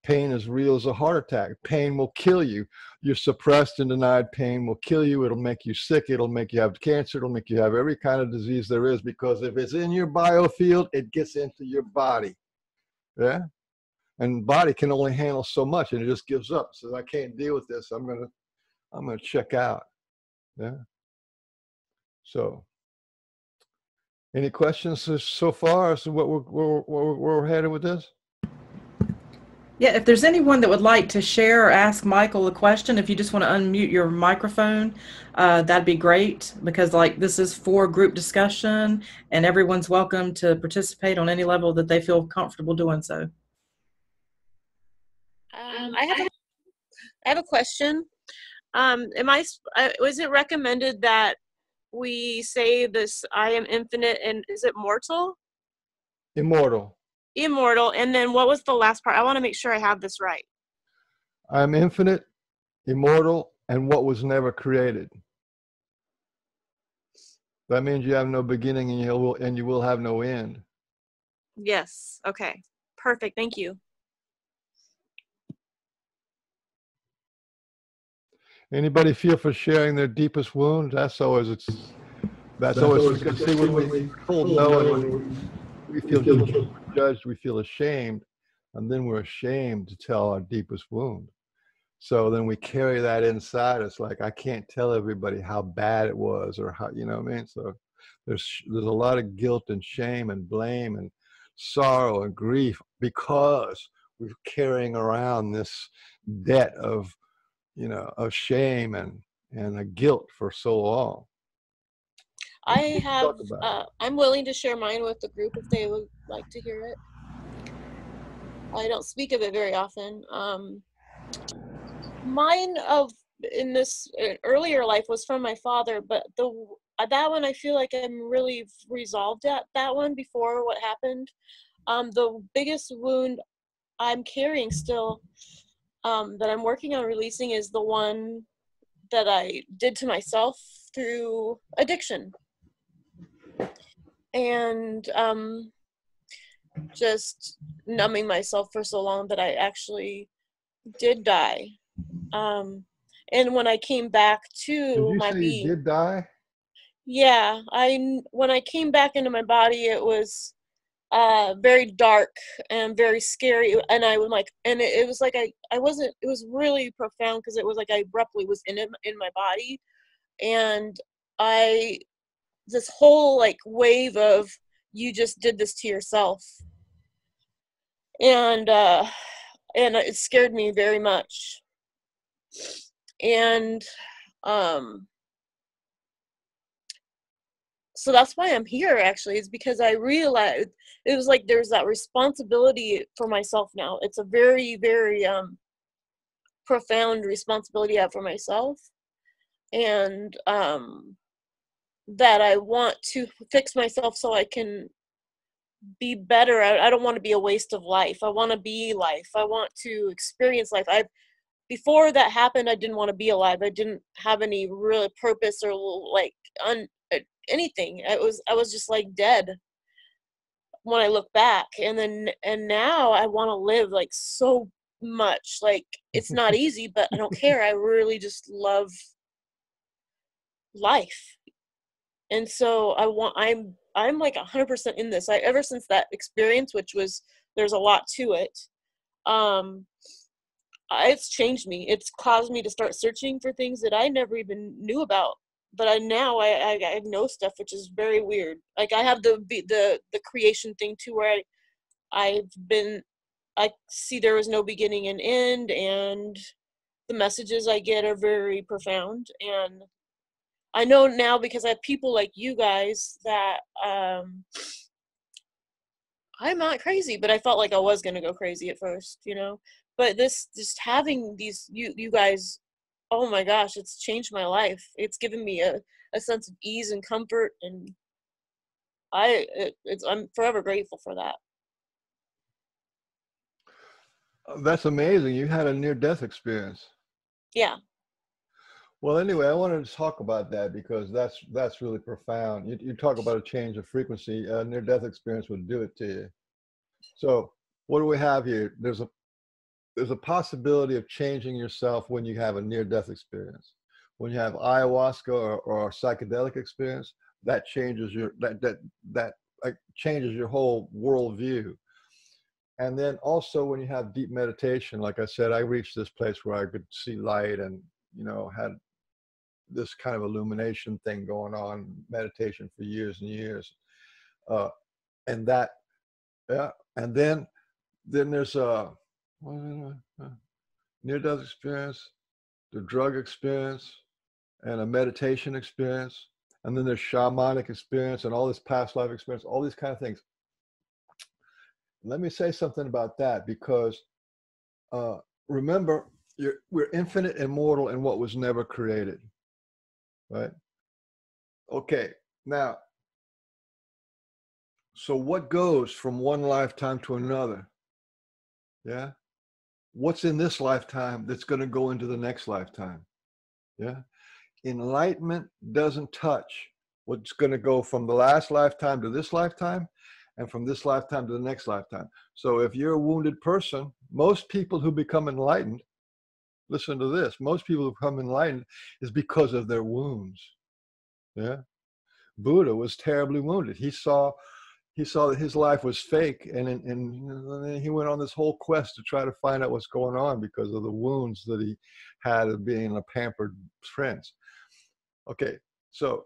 Pain is real as a heart attack. Pain will kill you. Your suppressed and denied pain will kill you. It'll make you sick. It'll make you have cancer. It'll make you have every kind of disease there is, because if it's in your biofield, it gets into your body. Yeah? And body can only handle so much, and it just gives up. Says, I can't deal with this. I'm gonna check out. Yeah. So, any questions so far as to what we're headed with this? Yeah, if there's anyone that would like to share or ask Michael a question, if you just want to unmute your microphone, that'd be great, because like this is for group discussion and everyone's welcome to participate on any level that they feel comfortable doing so. I have a question. Was it recommended that we say this, I am infinite, and is it mortal? Immortal. Immortal. And then what was the last part? I want to make sure I have this right. I'm infinite, immortal, and what was never created. That means you have no beginning and you will have no end. Yes. Okay. Perfect. Thank you. Anybody feel for sharing their deepest wound? That's always because see, when we told no and we feel judged, we feel ashamed, and then we're ashamed to tell our deepest wound. So then we carry that inside us, like I can't tell everybody how bad it was, or how, you know what I mean? So there's a lot of guilt and shame and blame and sorrow and grief because we're carrying around this debt of shame and a guilt for so long. I'm willing to share mine with the group if they would like to hear it. I don't speak of it very often. Mine in this earlier life was from my father, but that one I feel like I'm really resolved at that one before what happened. The biggest wound I'm carrying still, that I'm working on releasing, is the one that I did to myself through addiction. And just numbing myself for so long that I actually did die. And when I came back to my being, you did die? Yeah, when I came back into my body, it was very dark and very scary, and I was like, and it was like I wasn't. It was really profound because it was like I abruptly was in my body, and this whole like wave of, you just did this to yourself, and it scared me very much. And so that's why I'm here, actually, is because I realized it was like there's that responsibility for myself now. It's a very, very profound responsibility I have for myself, and that I want to fix myself so I can be better. I don't want to be a waste of life. I want to be life. I want to experience life. Before that happened, I didn't want to be alive. I didn't have any real purpose or like anything. I was just like dead when I look back. And now I want to live like so much. Like, it's not easy, but I don't care. I really just love life. And so I'm like 100% in this. Ever since that experience, which was, there's a lot to it, it's changed me. It's caused me to start searching for things that I never even knew about but I know stuff, which is very weird. Like I have the creation thing too, where I see there was no beginning and end, and the messages I get are very profound. And I know now, because I have people like you guys, that I'm not crazy, but I felt like I was gonna go crazy at first, you know. But just having these you guys, oh my gosh, it's changed my life. It's given me a sense of ease and comfort, and I'm forever grateful for that. That's amazing. You had a near-death experience. Yeah. Well, anyway, I wanted to talk about that because that's really profound. You talk about a change of frequency. A near-death experience would do it to you. So what do we have here? There's a possibility of changing yourself when you have a near-death experience. When you have ayahuasca or a psychedelic experience, that changes changes your whole worldview. And then also when you have deep meditation, like I said, I reached this place where I could see light and, you know, had this kind of illumination thing going on, meditation for years and years. And that, yeah. And then there's a near-death experience, the drug experience, and a meditation experience. And then there's shamanic experience and all this past life experience, all these kind of things. Let me say something about that, because remember, we're infinite, immortal, and what was never created, right? Okay, now, so what goes from one lifetime to another? Yeah, what's in this lifetime that's going to go into the next lifetime? Yeah, enlightenment doesn't touch what's going to go from the last lifetime to this lifetime, and from this lifetime to the next lifetime. So if you're a wounded person, most people who become enlightened, listen to this, most people who become enlightened is because of their wounds. Yeah. Buddha was terribly wounded. He saw that his life was fake, and then he went on this whole quest to try to find out what's going on because of the wounds that he had of being a pampered prince. Okay, so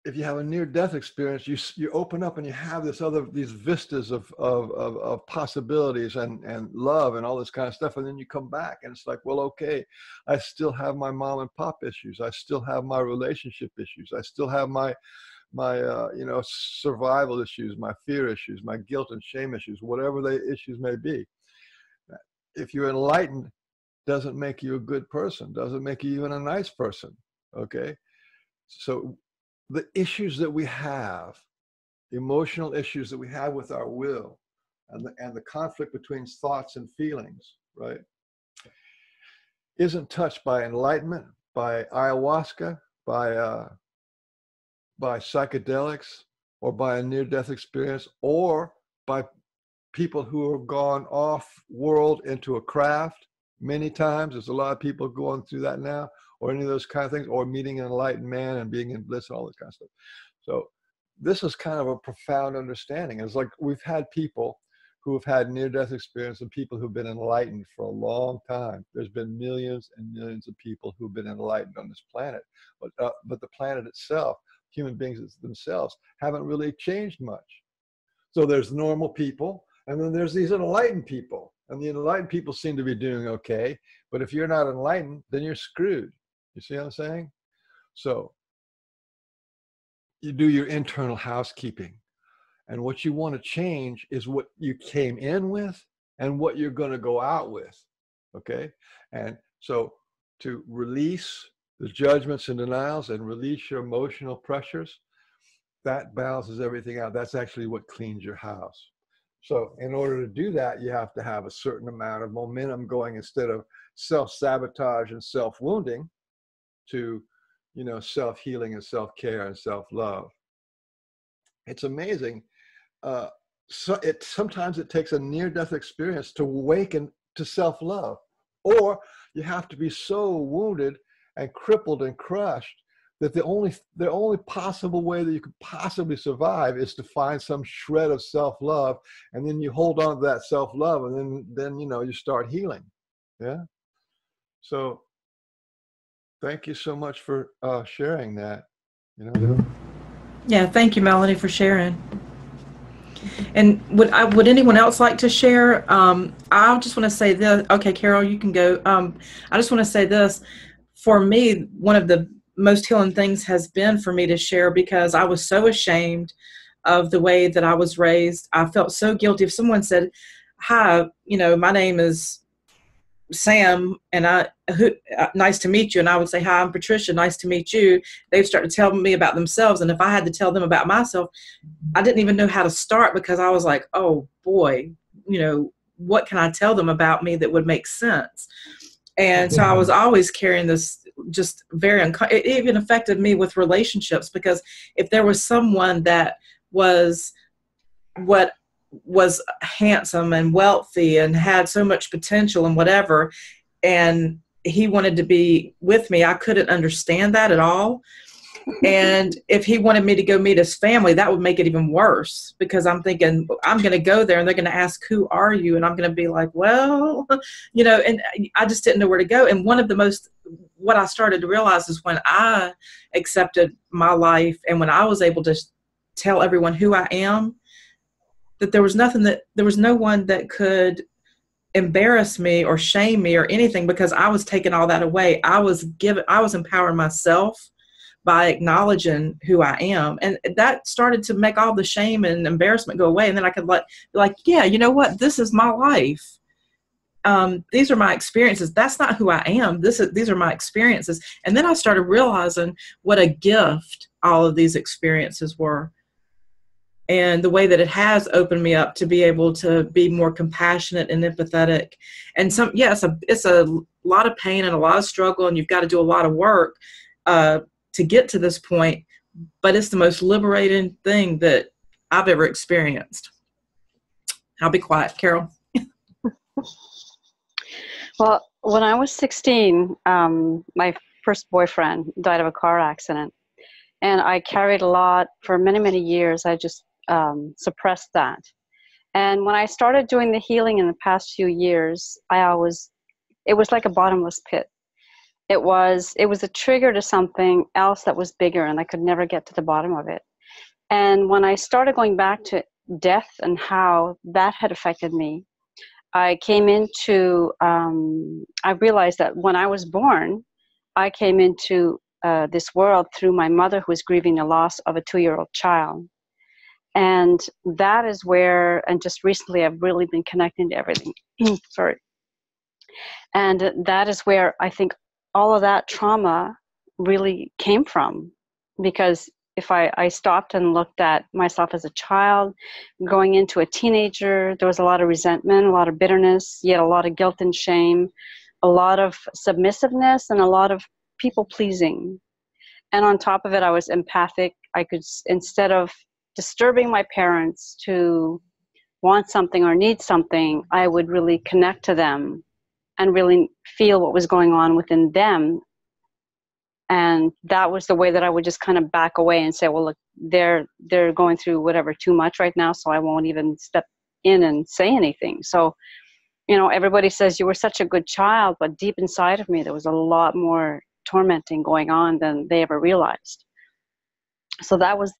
if you have a near-death experience, you open up and you have these vistas of possibilities and love and all this kind of stuff, and then you come back and it's like, well, okay, I still have my mom and pop issues, I still have my relationship issues, I still have my survival issues, my fear issues, my guilt and shame issues, whatever the issues may be. If you're enlightened, doesn't make you a good person, doesn't make you even a nice person. Okay, so the issues that we have, emotional issues that we have with our will, and the conflict between thoughts and feelings, right, isn't touched by enlightenment, by ayahuasca, by psychedelics, or by a near-death experience, or by people who have gone off-world into a craft many times. There's a lot of people going through that now, or any of those kind of things, or meeting an enlightened man and being in bliss and all this kind of stuff. So this is kind of a profound understanding. It's like we've had people who have had near-death experience and people who've been enlightened for a long time. There's been millions and millions of people who've been enlightened on this planet, but the planet itself, human beings themselves, haven't really changed much. So there's normal people, and then there's these enlightened people, and the enlightened people seem to be doing okay, but if you're not enlightened, then you're screwed. You see what I'm saying? So you do your internal housekeeping, and what you want to change is what you came in with and what you're going to go out with. Okay? And so to release the judgments and denials and release your emotional pressures, that balances everything out. That's actually what cleans your house. So in order to do that, you have to have a certain amount of momentum going, instead of self-sabotage and self-wounding, to, self-healing and self-care and self-love. It's amazing. Sometimes it takes a near-death experience to awaken to self-love, or you have to be so wounded and crippled and crushed that the only possible way that you could possibly survive is to find some shred of self-love, and then you hold on to that self-love, and then you start healing. Yeah. So Thank you so much for sharing that. You know. Yeah, thank you, Melanie, for sharing. And would anyone else like to share? I just want to say this. Okay, Carol, you can go. I just want to say this. For me, one of the most healing things has been for me to share, because I was so ashamed of the way that I was raised. I felt so guilty. If someone said, "Hi, my name is Sam, and nice to meet you," and I would say, "Hi, I'm Patricia, nice to meet you," they'd start to tell me about themselves. And if I had to tell them about myself, I didn't even know how to start, because I was like, oh boy, what can I tell them about me that would make sense? And so I was always carrying this just it even affected me with relationships, because if there was someone that was what was handsome and wealthy and had so much potential and whatever, and he wanted to be with me, I couldn't understand that at all. And if he wanted me to go meet his family, that would make it even worse, because I'm thinking, I'm going to go there and they're going to ask, who are you? And I'm going to be like, well, and I just didn't know where to go. And what I started to realize is when I accepted my life, and when I was able to tell everyone who I am, that there was no one that could embarrass me or shame me or anything, because I was taking all that away. I was empowering myself by acknowledging who I am. And that started to make all the shame and embarrassment go away. And then I could be like, yeah, you know what? This is my life. These are my experiences. That's not who I am. These are my experiences. And then I started realizing what a gift all of these experiences were, and the way that it has opened me up to be able to be more compassionate and empathetic. And it's a lot of pain and a lot of struggle, and you've got to do a lot of work to get to this point, but it's the most liberating thing that I've ever experienced. I'll be quiet, Carol. Well, when I was 16, my first boyfriend died of a car accident, and I carried a lot for many, many years. I just suppressed that. And when I started doing the healing in the past few years, it was like a bottomless pit. It was a trigger to something else that was bigger, and I could never get to the bottom of it. And when I started going back to death and how that had affected me, I realized that when I was born, I came into this world through my mother, who was grieving the loss of a 2-year-old child. And that is where, and just recently I've really been connecting to everything. Sorry. And that is where I think all of that trauma really came from. Because if I stopped and looked at myself as a child, going into a teenager, there was a lot of resentment, a lot of bitterness, yet a lot of guilt and shame, a lot of submissiveness, and a lot of people pleasing. And on top of it, I was empathic. I could, instead of disturbing my parents to want something or need something, I would really connect to them and really feel what was going on within them. And that was the way that I would just kind of back away and say, well, look, they're going through whatever too much right now, so I won't even step in and say anything. So, everybody says you were such a good child, but deep inside of me, there was a lot more tormenting going on than they ever realized. So that was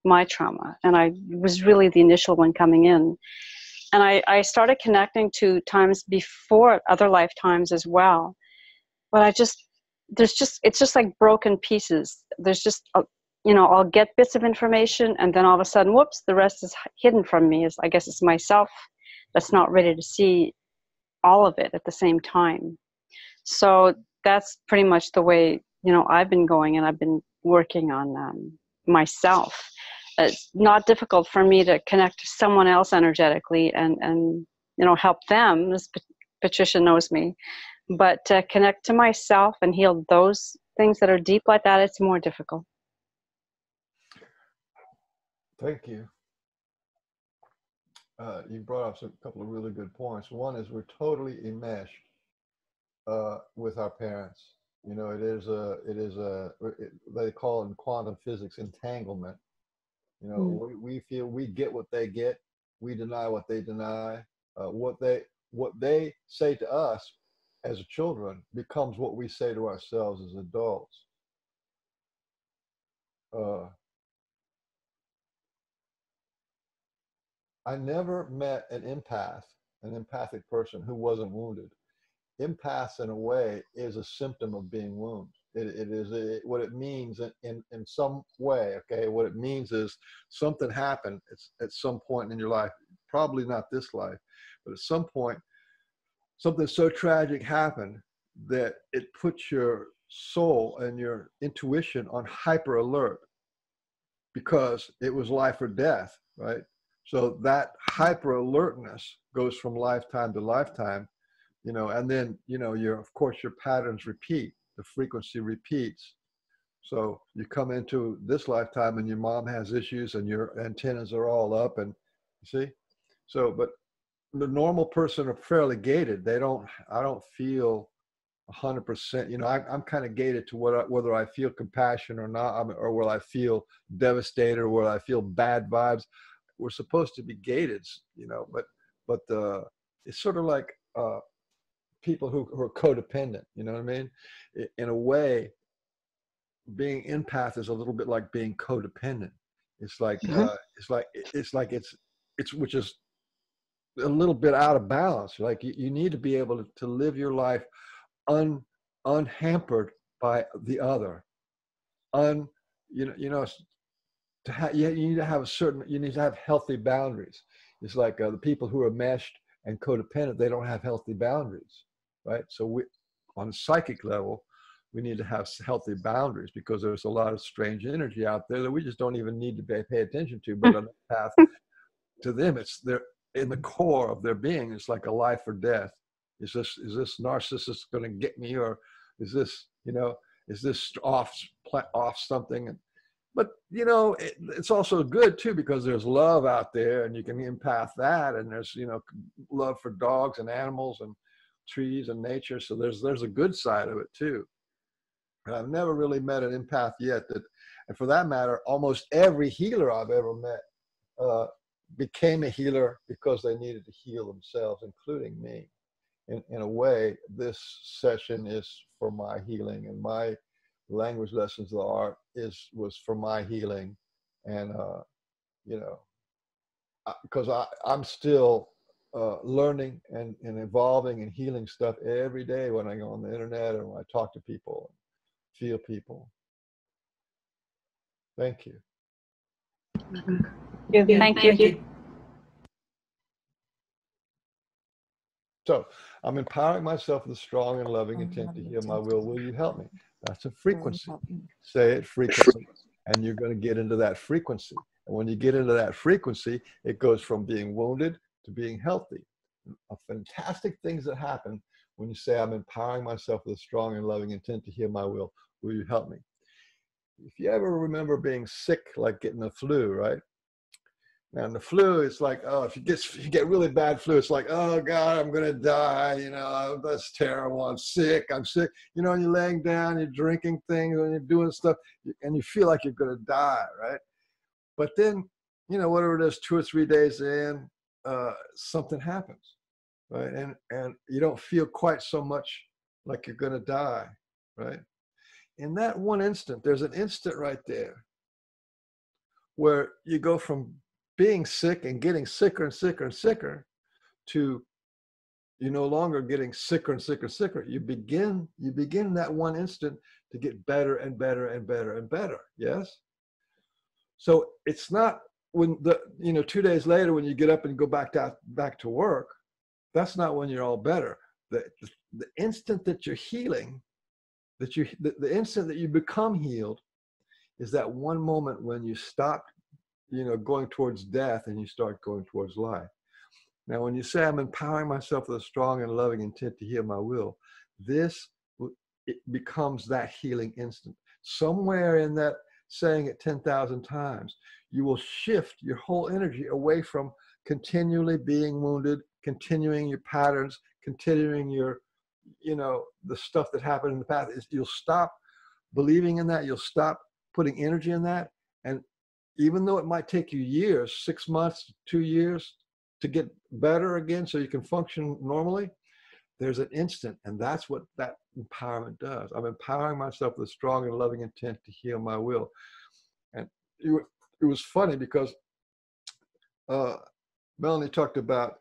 my trauma, and I was really the initial one coming in. And I started connecting to times before, other lifetimes as well. But it's just like broken pieces. There's just, I'll get bits of information, and then all of a sudden, whoops, the rest is hidden from me. I guess it's myself that's not ready to see all of it at the same time. So that's pretty much the way, I've been going, and I've been working on myself. It's not difficult for me to connect to someone else energetically and help them, as Patricia knows me. But to connect to myself and heal those things that are deep like that, it's more difficult. Thank you. You brought up a couple of really good points. One is we're totally enmeshed with our parents. They call it in quantum physics entanglement. We feel we get what they get. We deny what they deny. What they say to us, as children becomes what we say to ourselves as adults. I never met an empathic person who wasn't wounded. Empaths, in a way, is a symptom of being wounded. It is what it means in some way. Okay, what it means is something happened at some point in your life, probably not this life, but at some point, something so tragic happened that it puts your soul and your intuition on hyper alert because it was life or death, right? So that hyper alertness goes from lifetime to lifetime, and then, of course, your patterns repeat, the frequency repeats. So you come into this lifetime and your mom has issues and your antennas are all up, and you see? So, but the normal person are fairly gated. I don't feel 100%, I'm kind of gated to whether I feel compassion or not, or will I feel devastated, or will I feel bad vibes. We're supposed to be gated, but it's sort of like people who are codependent, you know what I mean? In a way, being empath is a little bit like being codependent. It's like, it's which is a little bit out of balance. Like you need to be able to live your life unhampered by the other. You need to have you need to have healthy boundaries. It's like the people who are meshed and codependent, they don't have healthy boundaries, right? So on a psychic level, we need to have healthy boundaries because there's a lot of strange energy out there that we just don't even need to pay attention to. But on the path to them, they're in the core of their being. It's like a life or death. Is this narcissist going to get me, or is this off something? But it's also good too, because there's love out there, and you can empath that, and there's love for dogs and animals and trees and nature. So there's a good side of it too. And I've never really met an empath yet and for that matter, almost every healer I've ever met became a healer because they needed to heal themselves, including me. In a way, this session is for my healing, and my language lessons of the art was for my healing. And because I'm still learning and evolving and healing stuff every day when I go on the internet and when I talk to people and feel people. Thank you. Thank you. So I'm empowering myself with a strong and loving intent to heal my will. Will you help me? That's a frequency. Say it frequency, and you're going to get into that frequency. And when you get into that frequency, it goes from being wounded to being healthy. Fantastic things that happen when you say, I'm empowering myself with a strong and loving intent to heal my will. Will you help me? If you ever remember being sick, like getting the flu, right? And the flu, it's like, oh, if you get really bad flu, it's like, oh God, I'm going to die. That's terrible. I'm sick. And you're laying down, you're drinking things, and you're doing stuff, and you feel like you're going to die, right? But then, whatever it is, 2 or 3 days in, something happens, right? And you don't feel quite so much like you're going to die, right? In that one instant, there's an instant right there where you go from being sick and getting sicker and sicker and sicker to you no longer getting sicker and sicker and sicker. You begin that one instant to get better and better and better and better. Yes. So it's not when 2 days later, when you get up and go back to work, that's not when you're all better. The instant that you're healing, the instant that you become healed is that one moment when you stop going towards death and you start going towards life. Now, when you say, I'm empowering myself with a strong and loving intent to heal my will, it becomes that healing instant. Somewhere in that, saying it 10,000 times, you will shift your whole energy away from continually being wounded, continuing your patterns, continuing your, the stuff that happened in the past. You'll stop believing in that. You'll stop putting energy in that. And even though it might take you years, 6 months, 2 years to get better again so you can function normally, there's an instant, and that's what that empowerment does. I'm empowering myself with a strong and loving intent to heal my will. And it was funny because Melanie talked about,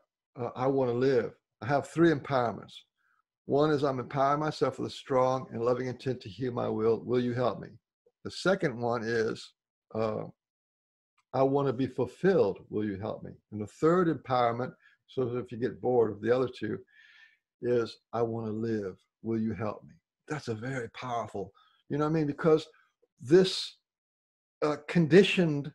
I want to live. I have 3 empowerments. One is I'm empowering myself with a strong and loving intent to heal my will. Will you help me? The second one is, I want to be fulfilled. Will you help me? And the third empowerment, so that if you get bored of the other 2, is I want to live. Will you help me? That's a very powerful, you know what I mean? Because this conditioned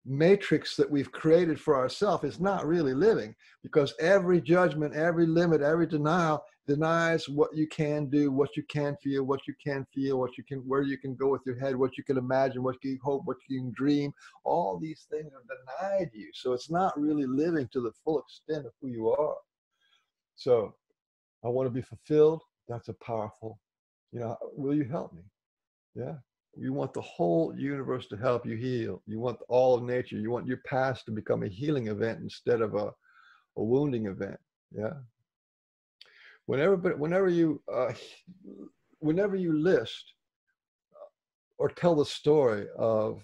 matrix that we've created for ourselves is not really living, because every judgment, every limit, every denial denies what you can do, what you can feel, what you can feel, what you can, where you can go with your head, what you can imagine, what you can hope, what you can dream. All these things are denied you. So it's not really living to the full extent of who you are. So I want to be fulfilled. That's a powerful, you know, will you help me? Yeah. You want the whole universe to help you heal. You want all of nature. You want your past to become a healing event instead of a wounding event. Yeah. Whenever you list or tell the story of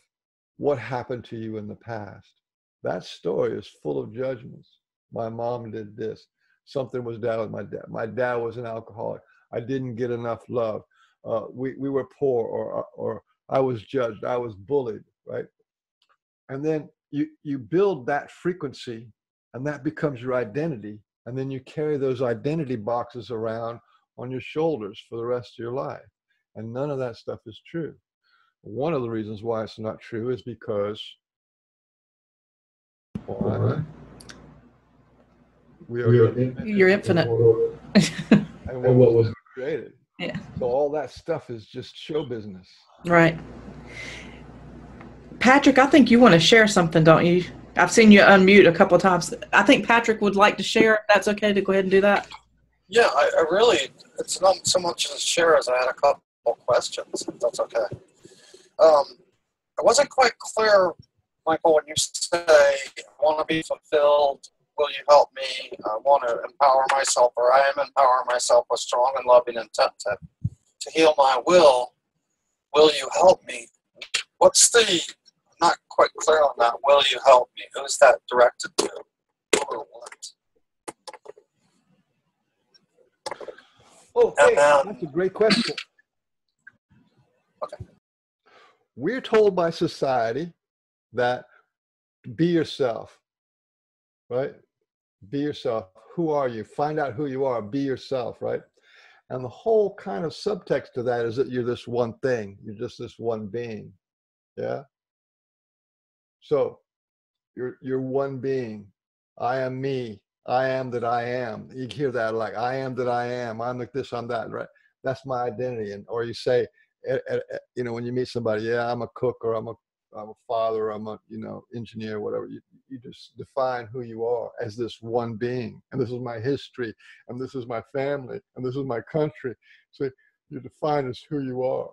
what happened to you in the past, that story is full of judgments. My mom did this. Something was down with my dad. My dad was an alcoholic. I didn't get enough love. We were poor, or I was judged. I was bullied, right? And then you build that frequency, and that becomes your identity. And then you carry those identity boxes around on your shoulders for the rest of your life. And none of that stuff is true. One of the reasons why it's not true is because you're infinite. And what was created. Yeah. So all that stuff is just show business. Right. Patrick, I think you want to share something, don't you? I've seen you unmute a couple of times. I think Patrick would like to share. If that's okay to go ahead and do that. Yeah, I really, it's not so much as share as I had a couple questions, if that's okay. I wasn't quite clear, Michael, when you say, I want to be fulfilled, will you help me? I want to empower myself, or I am empowering myself with strong and loving intent to heal my will. Will you help me? What's the, I'm not quite clear on that. Will you help me? Who's that directed to? Or what? Oh, hey, that's a great question. Okay. We're told by society that be yourself, right? Be yourself. Who are you? Find out who you are. Be yourself, right? And the whole kind of subtext to that is that you're this one thing. You're just this one being. Yeah. So you're one being. I am me. I am that I am. You hear that like, I am that I am. I'm like this, I'm that, right? That's my identity. And or you say, you know, when you meet somebody, yeah, I'm a cook, or I'm a father, or I'm a, you know, engineer, whatever. You just define who you are as this one being. And this is my history, and this is my family, and this is my country. So you define as who you are.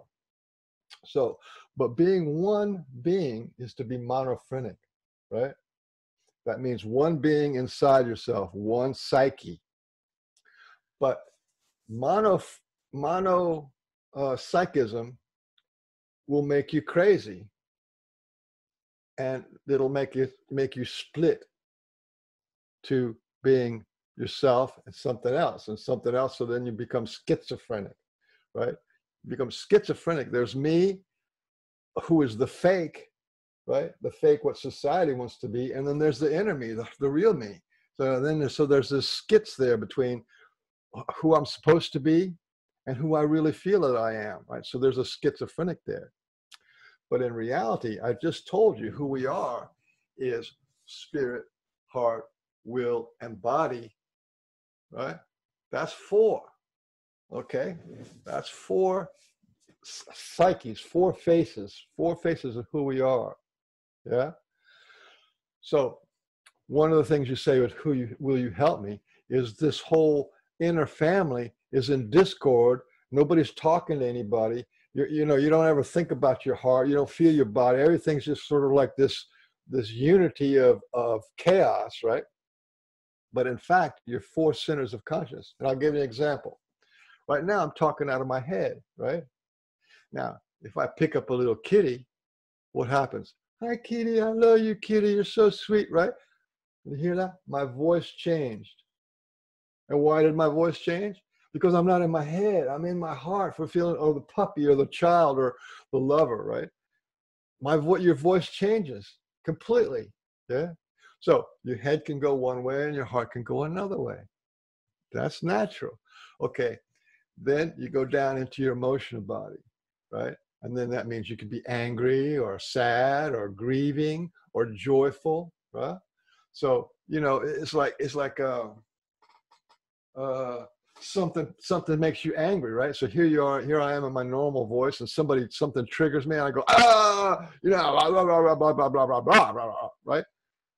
So, but being one being is to be monophrenic, right? That means one being inside yourself, one psyche. But psychism will make you crazy, and it'll make you split to being yourself and something else, so then you become schizophrenic, right? You become schizophrenic. There's me, who is the fake, right? The fake, what society wants to be, and then there's the inner me, the real me. So there's this skits there between who I'm supposed to be and who I really feel that I am, right? So there's a schizophrenic there. But in reality, I just told you who we are is spirit, heart, will, and body, right? That's 4, okay? That's 4 psyches, 4 faces of who we are, yeah? So one of the things you say with will you help me is this whole inner family is in discord. Nobody's talking to anybody. You know, you don't ever think about your heart. You don't feel your body. Everything's just sort of like this unity of chaos, right? but in fact, you're four centers of consciousness. And I'll give you an example. Right now, I'm talking out of my head, right? Now, if I pick up a little kitty, what happens? Hi, kitty, I love you, kitty, you're so sweet, right? You hear that? My voice changed. And why did my voice change? Because I'm not in my head, I'm in my heart for feeling, or the puppy, or the child, or the lover, right? Your voice changes completely, yeah? So your head can go one way and your heart can go another way. That's natural. Okay, then you go down into your emotional body, right? And then that means you could be angry or sad or grieving or joyful, right? So, it's like something makes you angry, right? So here I am in my normal voice, and something triggers me, and I go, blah, blah, blah, blah, blah, blah, blah, blah, blah, right?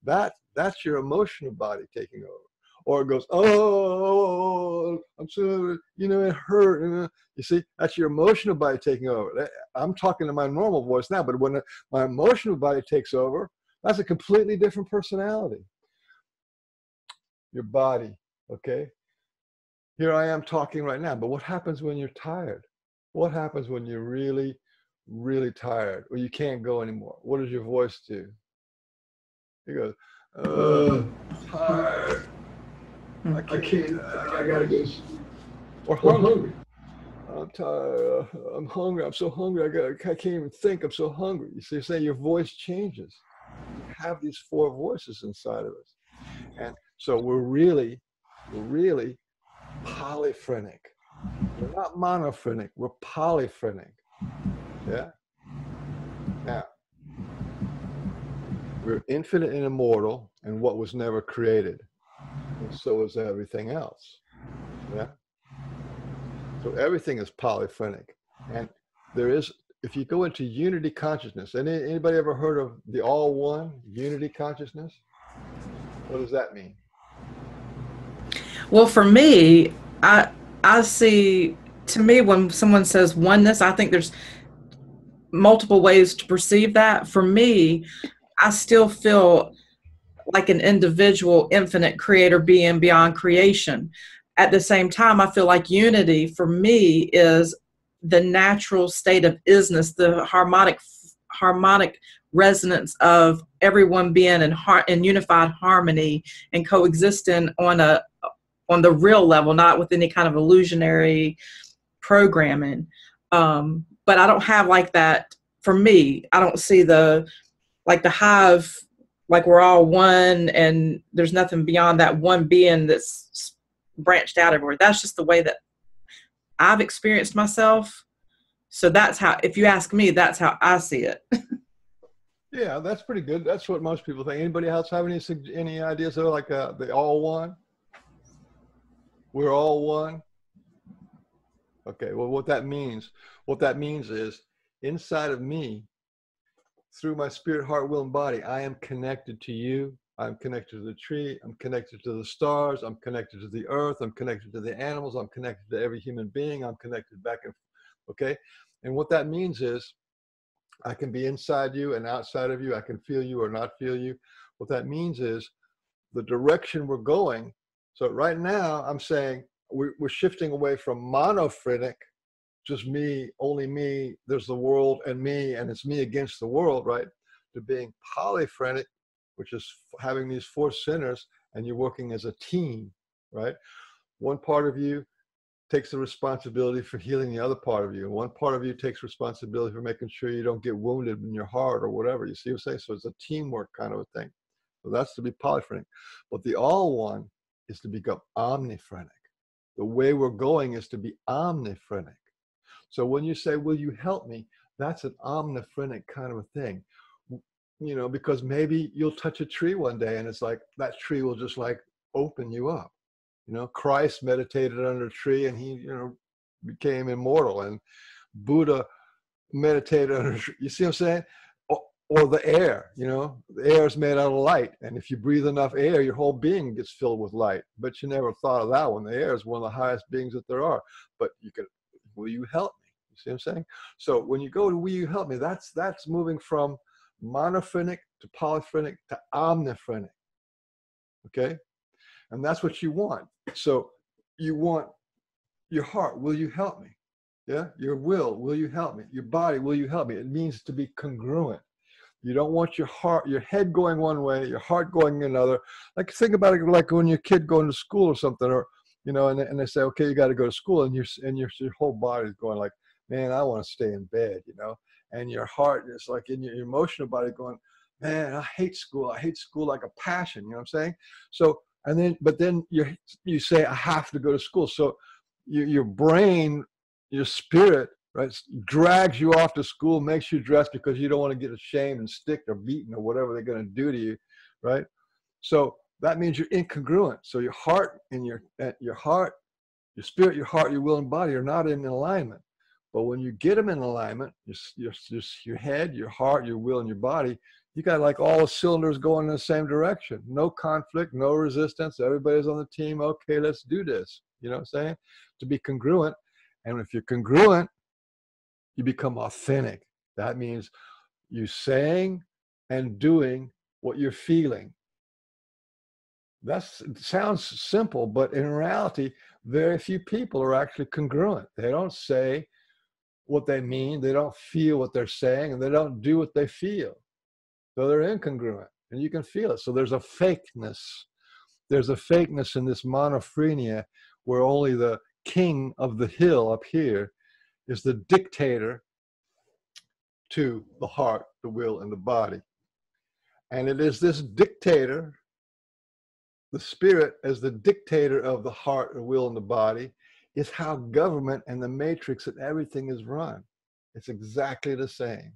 That's your emotional body taking over. Or it goes, oh, I'm so, it hurt. You see, that's your emotional body taking over. I'm talking to my normal voice now, but when my emotional body takes over, that's a completely different personality. Your body, okay? Here I am talking right now, but what happens when you're tired? What happens when you're really, really tired, or you can't go anymore? What does your voice do? It goes, tired. I can't, I gotta go. Or hungry. I'm tired, I'm hungry, I'm so hungry, I can't even think, I'm so hungry. You see, say your voice changes. We have these four voices inside of us. And so we're really polyphrenic. We're not monophrenic, we're polyphrenic. Yeah? Now, we're infinite and immortal, and what was never created. And so is everything else. Yeah? So everything is polyphrenic. And there is, if you go into unity consciousness, anybody ever heard of the all one, unity consciousness? What does that mean? Well, for me, I see, to me, when someone says oneness, I think there's multiple ways to perceive that. For me, I still feel like an individual, infinite creator being beyond creation. At the same time, I feel like unity for me is the natural state of isness, the harmonic resonance of everyone being in unified harmony and coexisting on the real level, not with any kind of illusionary programming. But I don't have like that. For me, I don't see the hive, like we're all one and there's nothing beyond that one being that's branched out everywhere. That's just the way that I've experienced myself. So that's how, if you ask me, that's how I see it. Yeah, that's pretty good. That's what most people think. Anybody else have any ideas of like the all one? We're all one. Okay, well, what that means is inside of me, through my spirit, heart, will, and body, I am connected to you. I'm connected to the tree. I'm connected to the stars. I'm connected to the earth. I'm connected to the animals. I'm connected to every human being. I'm connected back and okay. And what that means is I can be inside you and outside of you. I can feel you or not feel you. What that means is the direction we're going. So right now I'm saying we're shifting away from monophrenic, just me, only me, there's the world and me, and it's me against the world, right? To being polyphrenic, which is having these four centers, and you're working as a team, right? One part of you takes the responsibility for healing the other part of you. And one part of you takes responsibility for making sure you don't get wounded in your heart or whatever. You see what I'm saying? So it's a teamwork kind of a thing. So that's to be polyphrenic. But the all one is to become omniphrenic. The way we're going is to be omniphrenic. So when you say, will you help me? That's an omniphrenic kind of a thing. You know, because maybe you'll touch a tree one day and it's like that tree will just like open you up. You know, Christ meditated under a tree and he, became immortal, and Buddha meditated under a tree. You see what I'm saying? Or the air, the air is made out of light. And if you breathe enough air, your whole being gets filled with light. But you never thought of that one. The air is one of the highest beings that there are. But will you help me? You see what I'm saying? So when you go to will you help me, that's moving from monophrenic to polyphrenic to omniphrenic. Okay? And that's what you want. So you want your heart, will you help me? Yeah. Your will you help me? Your body, will you help me? It means to be congruent. You don't want your heart, your head going one way, your heart going another. Like think about it like when your kid going to school or something, or, you know, and they say, okay, you got to go to school, and your whole body is going like, man, I want to stay in bed, you know, and your heart is like in your emotional body going, man, I hate school. I hate school like a passion. You know what I'm saying? So, but then you say, I have to go to school. So your brain, your spirit, right, drags you off to school, makes you dress because you don't want to get ashamed and sticked or beaten or whatever they're going to do to you, right? So that means you're incongruent. So your heart and your spirit, your heart, your will, and body are not in alignment. But when you get them in alignment, your head, your heart, your will, and your body, you got like all the cylinders going in the same direction. No conflict, no resistance. Everybody's on the team. Okay, let's do this. You know what I'm saying? To be congruent. And if you're congruent, you become authentic. That means you saying and doing what you're feeling. It sounds simple, but in reality, very few people are actually congruent. They don't say what they mean, they don't feel what they're saying, and they don't do what they feel. So they're incongruent, and you can feel it. So there's a fakeness. There's a fakeness in this monophrenia where only the king of the hill up here is the dictator to the heart, the will, and the body. And it is this dictator, the spirit as the dictator of the heart, the will, and the body, is how government and the matrix and everything is run. It's exactly the same.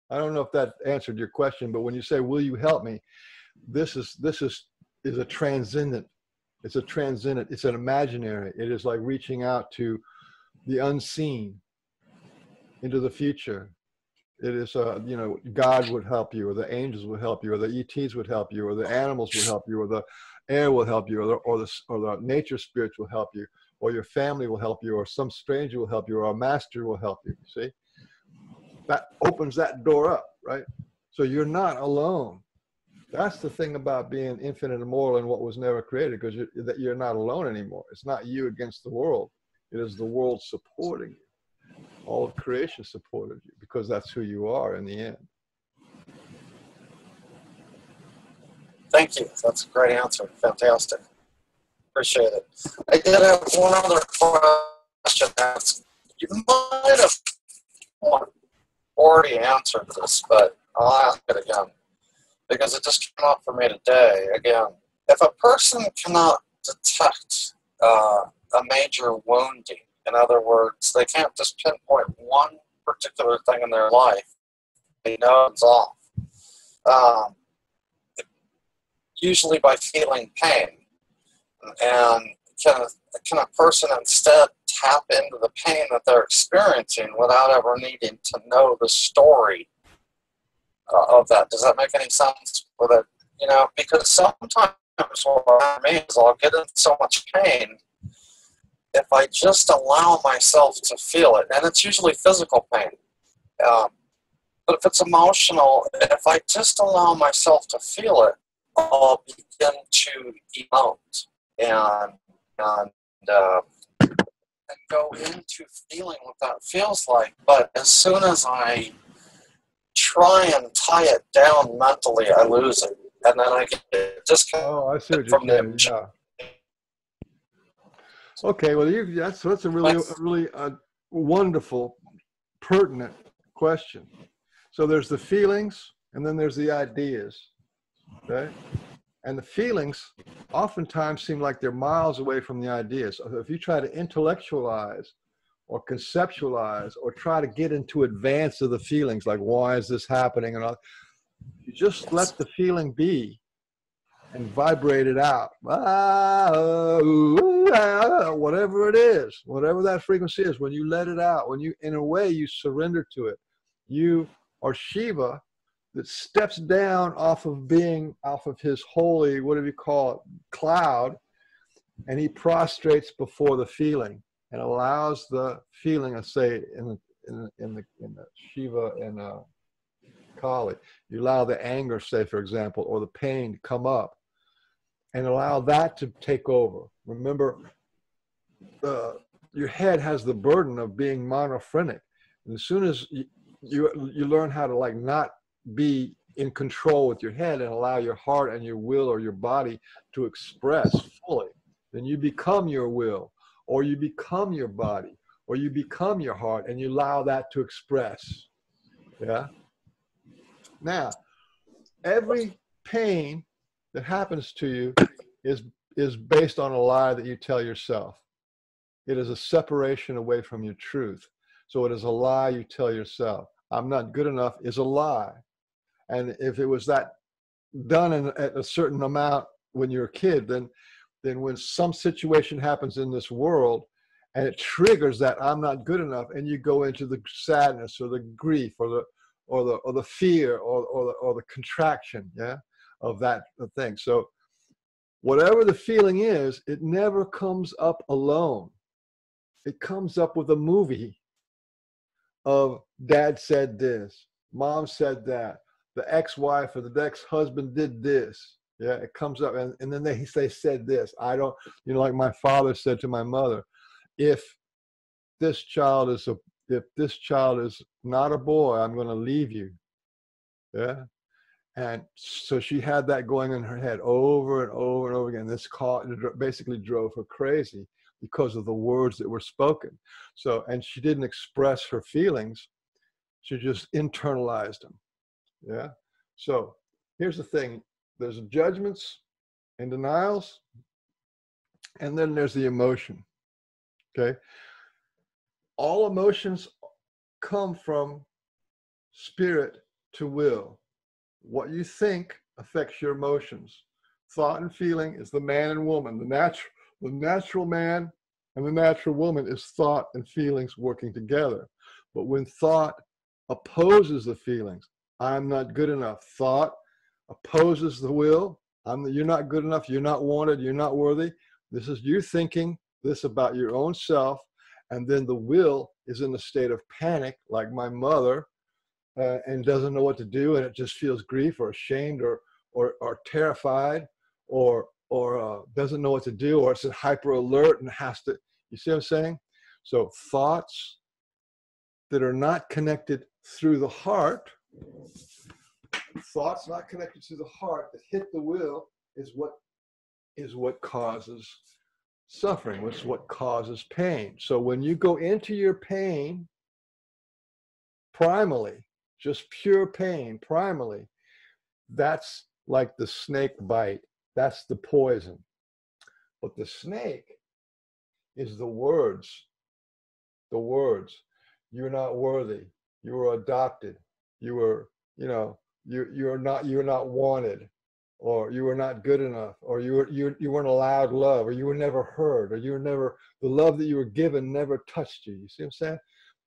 I don't know if that answered your question, but when you say, will you help me? This is a transcendent. It's a transcendent. It's an imaginary. It is like reaching out to the unseen, into the future. It is, you know, God would help you, or the angels would help you, or the ETs would help you, or the animals would help you, or the air will help you, or the nature spirits will help you, or your family will help you, or some stranger will help you, or a master will help you. See, that opens that door up, right? So you're not alone. That's the thing about being infinite, immortal, and what was never created, because you're not alone anymore. It's not you against the world. It is the world supporting you. All of creation supported you, because that's who you are in the end. Thank you. That's a great answer. Fantastic. Appreciate it. I did have one other question to ask. You might have already answered this, but I'll ask it again because it just came up for me today. Again, if a person cannot detect a major wounding, in other words, they can't just pinpoint one particular thing in their life, they know it's off. Usually by feeling pain. And can a person instead tap into the pain that they're experiencing without ever needing to know the story of that? Does that make any sense? With it, you know, because sometimes what I mean is I'll get in so much pain if I just allow myself to feel it, and it's usually physical pain. But if it's emotional, if I just allow myself to feel it, I'll begin to emote and go into feeling what that feels like. But as soon as I try and tie it down mentally, I lose it, and then I get disconnected. Oh, I see what you're saying. Yeah. Okay, well, that's a really wonderful, pertinent question. So there's the feelings, and then there's the ideas, okay? And the feelings oftentimes seem like they're miles away from the ideas. So if you try to intellectualize or conceptualize or try to get into advance of the feelings, like why is this happening and all, you just let the feeling be and vibrate it out. Whatever it is, whatever that frequency is, when you let it out, when you, in a way, you surrender to it, you are Shiva that steps down off of his holy, what do you call it, cloud, and he prostrates before the feeling and allows the feeling, I say, in the Shiva and Kali, you allow the anger, say, for example, or the pain to come up. and allow that to take over. Remember, your head has the burden of being monophrenic. And as soon as you learn how to like not be in control with your head and allow your heart and your will or your body to express fully, then you become your will, or you become your body, or you become your heart, and you allow that to express. Yeah. Now, every pain that happens to you is based on a lie that you tell yourself. It is a separation away from your truth. So it is a lie you tell yourself. I'm not good enough is a lie. And if it was that done at a certain amount when you're a kid, then when some situation happens in this world and it triggers that I'm not good enough, and you go into the sadness or the grief or the fear or the contraction, yeah, of that thing. So whatever the feeling is, it never comes up alone. It comes up with a movie of dad said this, mom said that, the ex-wife or the ex-husband did this. Yeah, it comes up, and then they said this. I don't, like my father said to my mother, if this child is not a boy, I'm going to leave you. Yeah. And so she had that going in her head over and over and over again. This basically drove her crazy because of the words that were spoken. So, and she didn't express her feelings. She just internalized them. Yeah. So here's the thing. There's judgments and denials, and then there's the emotion. Okay. All emotions come from spirit to will. What you think affects your emotions. Thought and feeling is the man and woman. The natural man and the natural woman is thought and feelings working together. But when thought opposes the feelings, I'm not good enough. Thought opposes the will. You're not good enough. You're not wanted. You're not worthy. This is you thinking this about your own self. And then the will is in a state of panic, like my mother, and doesn't know what to do, and it just feels grief or ashamed or terrified or doesn't know what to do, or it's in hyper alert and has to, you see what I'm saying? So thoughts that are not connected through the heart, thoughts not connected to the heart that hit the will is what causes suffering, it's what causes pain. So when you go into your pain primally, just pure pain primally, that's like the snake bite. That's the poison. But the snake is the words. The words. You're not worthy. You were adopted. You were, you're not wanted, or you were not good enough, or you weren't allowed love, or you were never heard, or the love that you were given never touched you. You see what I'm saying?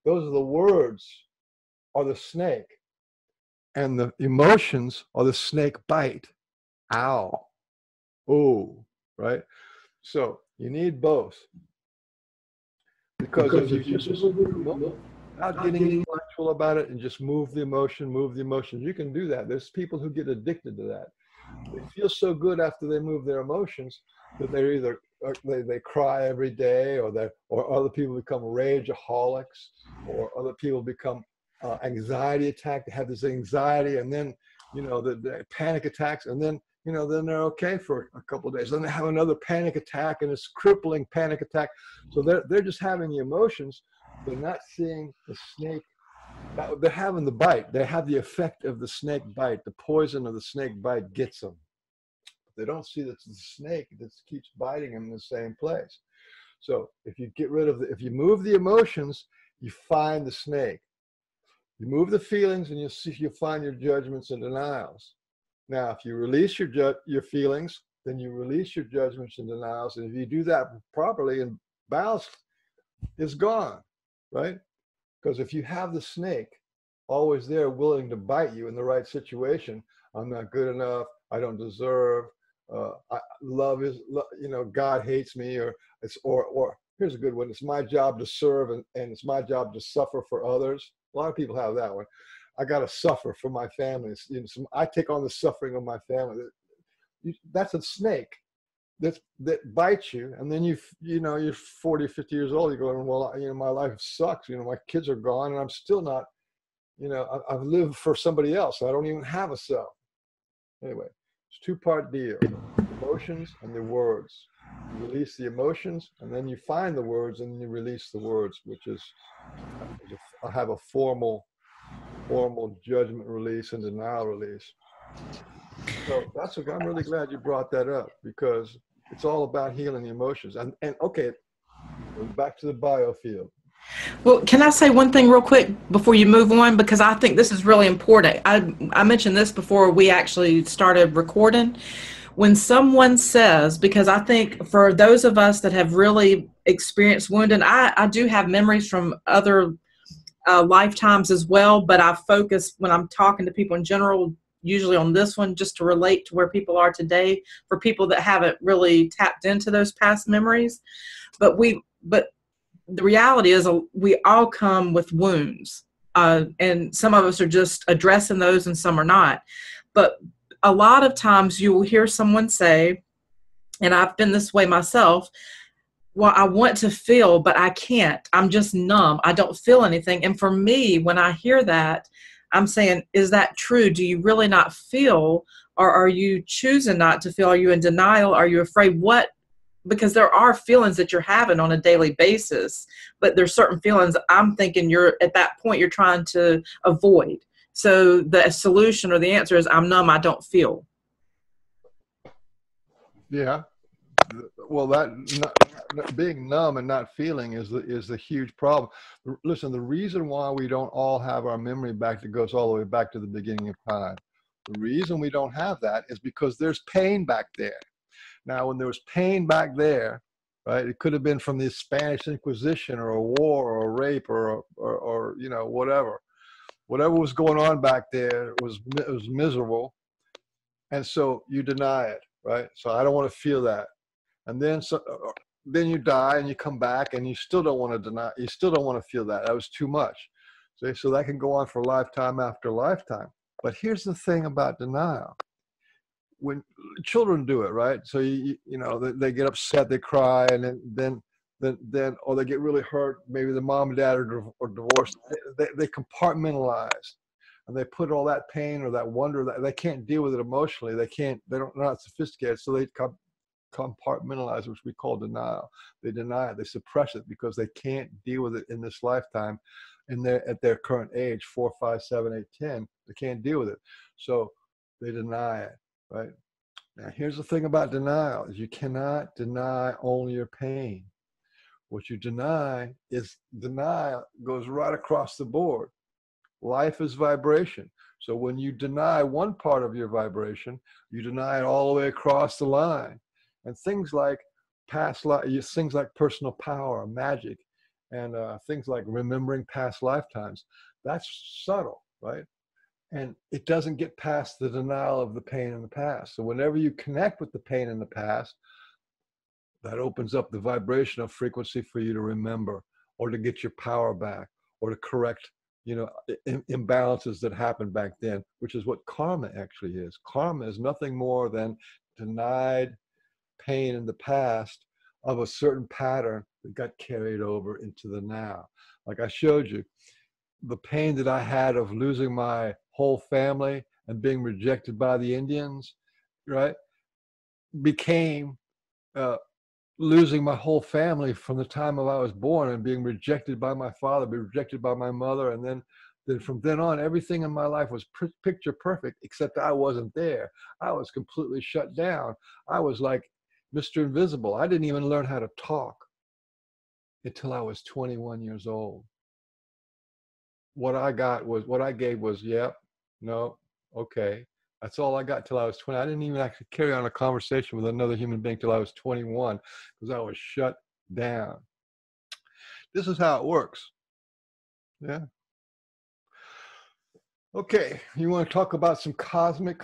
Those are the words, are the snake. And the emotions are the snake bite. Ow. Oh, right? So you need both. Because if you just without getting intellectual about it and just move the emotion, you can do that. There's people who get addicted to that. They feel so good after they move their emotions that they're either they cry every day, or other people become rageaholics, or other people become anxiety attack. They have this anxiety, and then the panic attacks, and then then they're okay for a couple of days. Then they have another panic attack, and it's crippling panic attack. So they're just having the emotions. They're not seeing the snake. They're having the bite. They have the effect of the snake bite. The poison of the snake bite gets them. They don't see that it's the snake that keeps biting them in the same place. So if you get rid of if you move the emotions, you find the snake. You move the feelings, and you'll find your judgments and denials. Now, if you release your feelings, then you release your judgments and denials. And if you do that properly and balance, it's gone, right? Because if you have the snake always there willing to bite you in the right situation, I'm not good enough, I don't deserve, love is, God hates me, or here's a good one, it's my job to serve and it's my job to suffer for others. A lot of people have that one. I got to suffer for my family. I take on the suffering of my family. That's a snake. that bites you, and then you're 40, 50 years old. You're going, well, my life sucks. My kids are gone, and I'm still not. I've lived for somebody else. I don't even have a self. Anyway, it's a two-part deal: emotions and the words. You release the emotions, and then you find the words, and you release the words, which is I have a formal judgment release and denial release. So that's okay. I'm really glad you brought that up, because it's all about healing the emotions. And okay, back to the biofield. Well, can I say one thing real quick before you move on? Because I think this is really important. I mentioned this before we actually started recording. When someone says, because I think for those of us that have really experienced wounding, I do have memories from other lifetimes as well, but I focus when I'm talking to people in general, usually on this one, just to relate to where people are today, for people that haven't really tapped into those past memories. But the reality is we all come with wounds, and some of us are just addressing those and some are not. But a lot of times you will hear someone say, and I've been this way myself, well, I want to feel, but I can't. I'm just numb. I don't feel anything. And for me, when I hear that, I'm saying, is that true? Do you really not feel, or are you choosing not to feel? Are you in denial? Are you afraid? What? Because there are feelings that you're having on a daily basis, but there's certain feelings I'm thinking you're at that point you're trying to avoid. So the solution or the answer is, I'm numb, I don't feel. Yeah. Well, being numb and not feeling is the huge problem. Listen, the reason why we don't all have our memory back that goes all the way back to the beginning of time, the reason we don't have that is because there's pain back there. Now, when there was pain back there, right, it could have been from the Spanish Inquisition or a war or a rape or whatever was going on back there, it was miserable, and so you deny it, right? So I don't want to feel that. And then you die and you come back and you still don't want to deny, you still don't want to feel that. That was too much. So that can go on for lifetime after lifetime. But here's the thing about denial. When children do it, right? So they get upset, they cry, and then or they get really hurt. Maybe the mom and dad are divorced. They compartmentalize, and they put all that pain or that wonder that they can't deal with it emotionally. They're not sophisticated, so they compartmentalize, which we call denial. They deny it, they suppress it because they can't deal with it in this lifetime, at their current age, 4, 5, 7, 8, 10. They can't deal with it, so they deny it, right? Now, here's the thing about denial: is you cannot deny only your pain. What you deny goes right across the board. Life is vibration. So when you deny one part of your vibration, you deny it all the way across the line. And things like past life, things like personal power, magic, and things like remembering past lifetimes, that's subtle, right? And it doesn't get past the denial of the pain in the past. So whenever you connect with the pain in the past, that opens up the vibrational frequency for you to remember, or to get your power back, or to correct imbalances that happened back then, which is what karma actually is. Karma is nothing more than denied pain in the past of a certain pattern that got carried over into the now. Like I showed you, the pain that I had of losing my whole family and being rejected by the Indians, right, became losing my whole family from the time I was born, and being rejected by my father, being rejected by my mother, and then from then on, everything in my life was picture perfect, except I wasn't there. I was completely shut down. I was like Mr. Invisible. I didn't even learn how to talk until I was 21 years old. What I gave was, yep, no, okay. That's all I got till I was 20. I didn't even actually carry on a conversation with another human being till I was 21, because I was shut down. This is how it works. Yeah. Okay, you want to talk about some cosmic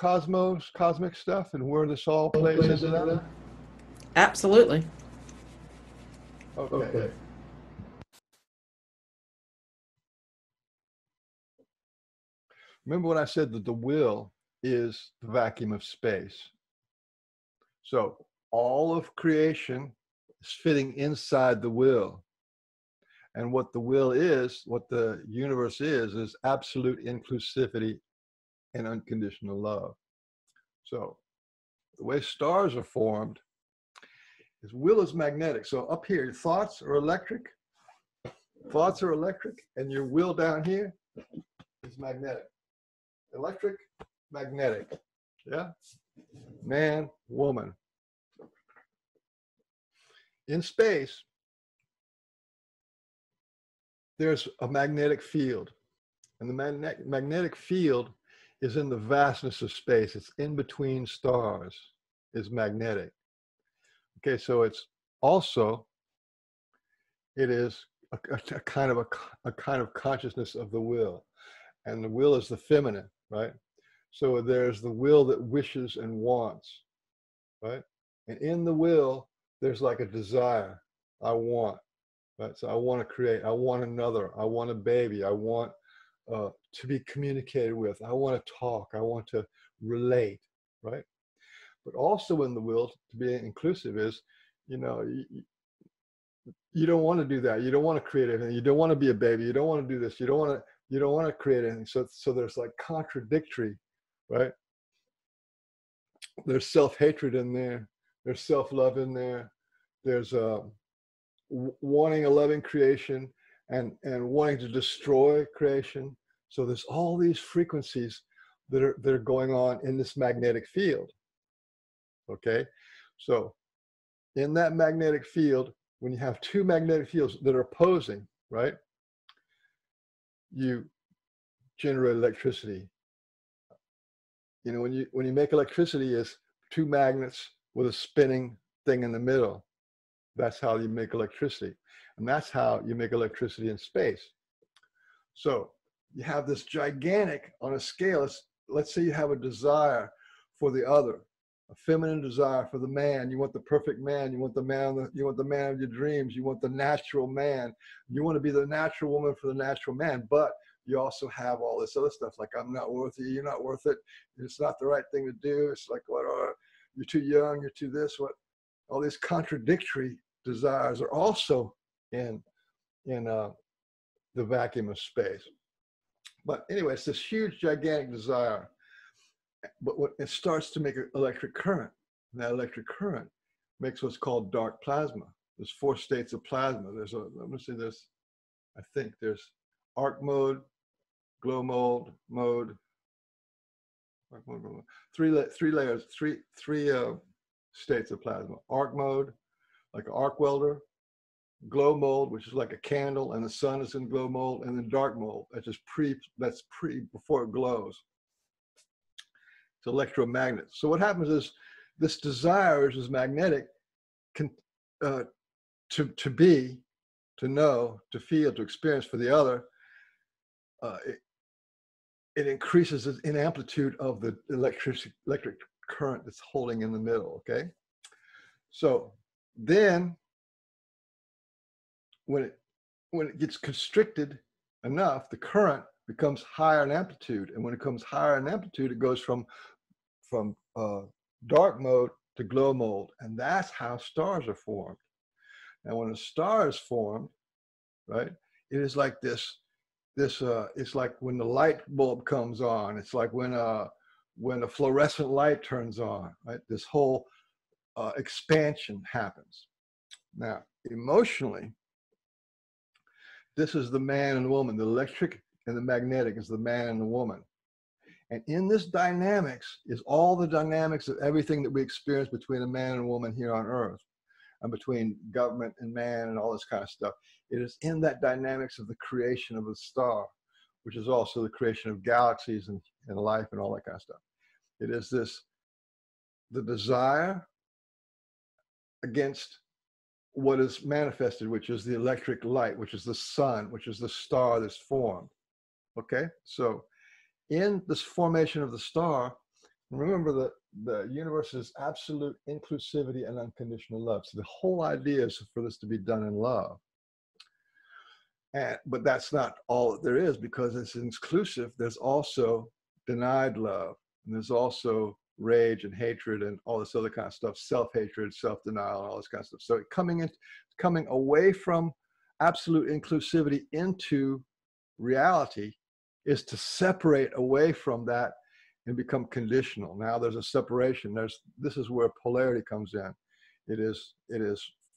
stuff and where this all plays into that? Absolutely. Okay. Remember when I said that the will is the vacuum of space? So all of creation is fitting inside the will. And what the will is, what the universe is absolute inclusivity and unconditional love. So the way stars are formed is will is magnetic. So up here, your thoughts are electric. Thoughts are electric, and your will down here is magnetic. Electric, magnetic. Yeah? Man, woman. In space, there's a magnetic field. And the magnetic field is in the vastness of space. It's in between stars, is magnetic. Okay, so it's also, it is a kind of consciousness of the will. And the will is the feminine, right? So there's the will that wishes and wants, right? And in the will, there's like a desire. I want, right? So I want to create. I want another. I want a baby. I want to be communicated with. I want to talk. I want to relate, right? But also in the will to be inclusive is, you know, you don't want to do that. You don't want to create anything. You don't want to be a baby. You don't want to do this. You don't want to create anything. So there's like contradictory, right? There's self-hatred in there. There's self-love in there. There's wanting a loving creation and wanting to destroy creation. So there's all these frequencies that are going on in this magnetic field. Okay, so in that magnetic field, when you have two magnetic fields that are opposing, right, you generate electricity. You know, when you make electricity, is two magnets with a spinning thing in the middle. That's how you make electricity, and that's how you make electricity in space. So you have this gigantic, on a scale. Let's say you have a desire for the other. A feminine desire for the man. You want the perfect man. You want the man. You want the man of your dreams. You want the natural man. You want to be the natural woman for the natural man. But you also have all this other stuff like, I'm not worth it. You're not worth it. It's not the right thing to do. It's like, what? You're too young. You're too this. What? All these contradictory desires are also in the vacuum of space. But anyway, it's this huge, gigantic desire. But what it starts to make an electric current, and that electric current makes what's called dark plasma. There's 4 states of plasma. There's I think there's arc mode, glow mode, three layers, three states of plasma. Arc mode, like an arc welder, glow mode, which is like a candle, and the sun is in glow mode, and then dark mode. That's before it glows. It's electromagnet. So what happens is this desire is magnetic, to be, to know, to feel, to experience for the other. It increases in amplitude of the electric current that's holding in the middle. Okay, so then when it gets constricted enough, the current becomes higher in amplitude, and when it comes higher in amplitude, it goes from dark mode to glow mode, and that's how stars are formed. Now, when a star is formed, right, it is like this. It's like when the light bulb comes on. It's like when a fluorescent light turns on. Right, this whole expansion happens. Now, emotionally, this is the man and the woman. The electric and the magnetic is the man and the woman. And in this dynamics is all the dynamics of everything that we experience between a man and a woman here on Earth, and between government and man and all this kind of stuff. It is in that dynamics of the creation of a star, which is also the creation of galaxies and life and all that kind of stuff. It is the desire against what is manifested, which is the electric light, which is the sun, which is the star that's formed. Okay, so in this formation of the star, remember that the universe is absolute inclusivity and unconditional love. So the whole idea is for this to be done in love. But that's not all that there is, because it's inclusive. There's also denied love, and there's also rage and hatred and all this other kind of stuff, self-hatred, self-denial, and all this kind of stuff. So coming away from absolute inclusivity into reality is to separate away from that and become conditional. Now there's a separation. This is where polarity comes in. It is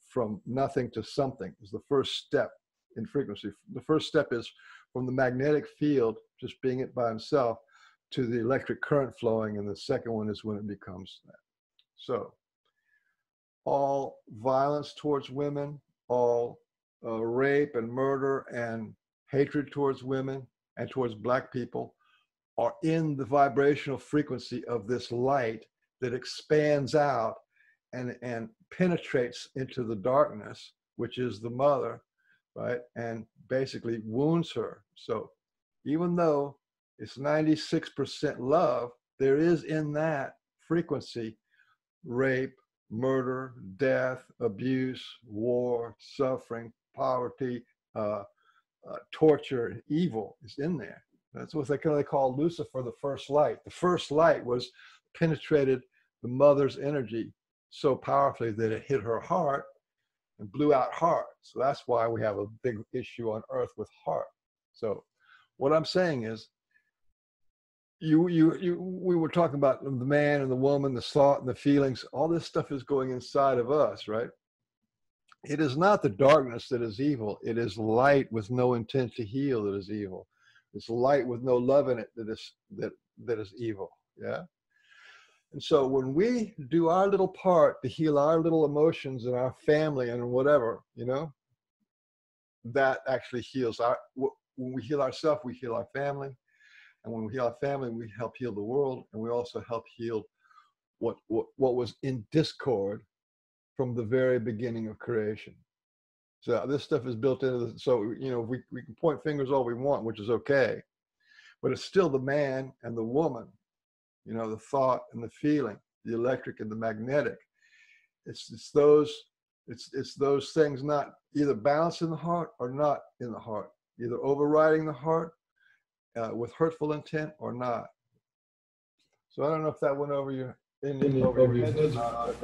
from nothing to something is the first step in frequency. The first step is from the magnetic field, just being it by himself, to the electric current flowing, and the second one is when it becomes that. So all violence towards women, all rape and murder and hatred towards women and towards Black people are in the vibrational frequency of this light that expands out and penetrates into the darkness, which is the mother, right? And basically wounds her. So even though it's 96% love, there is in that frequency rape, murder, death, abuse, war, suffering, poverty, torture, and evil is in there. That's what they call Lucifer, the first light. The first light was penetrated the mother's energy so powerfully that it hit her heart and blew out heart. So that's why we have a big issue on earth with heart. So what I'm saying is, we were talking about the man and the woman, the thought and the feelings. All this stuff is going inside of us, right? It is not the darkness that is evil. It is light with no intent to heal that is evil. It's light with no love in it that is evil. Yeah. And so when we do our little part to heal our little emotions in our family and whatever, that actually heals when we heal ourselves, we heal our family. And when we heal our family, we help heal the world, and we also help heal what was in discord from the very beginning of creation. So this stuff is built into the, so we can point fingers all we want, which is okay, but it's still the man and the woman, the thought and the feeling, the electric and the magnetic. It's those things not either balanced in the heart or not in the heart, either overriding the heart with hurtful intent or not. So I don't know if that went over your head or not,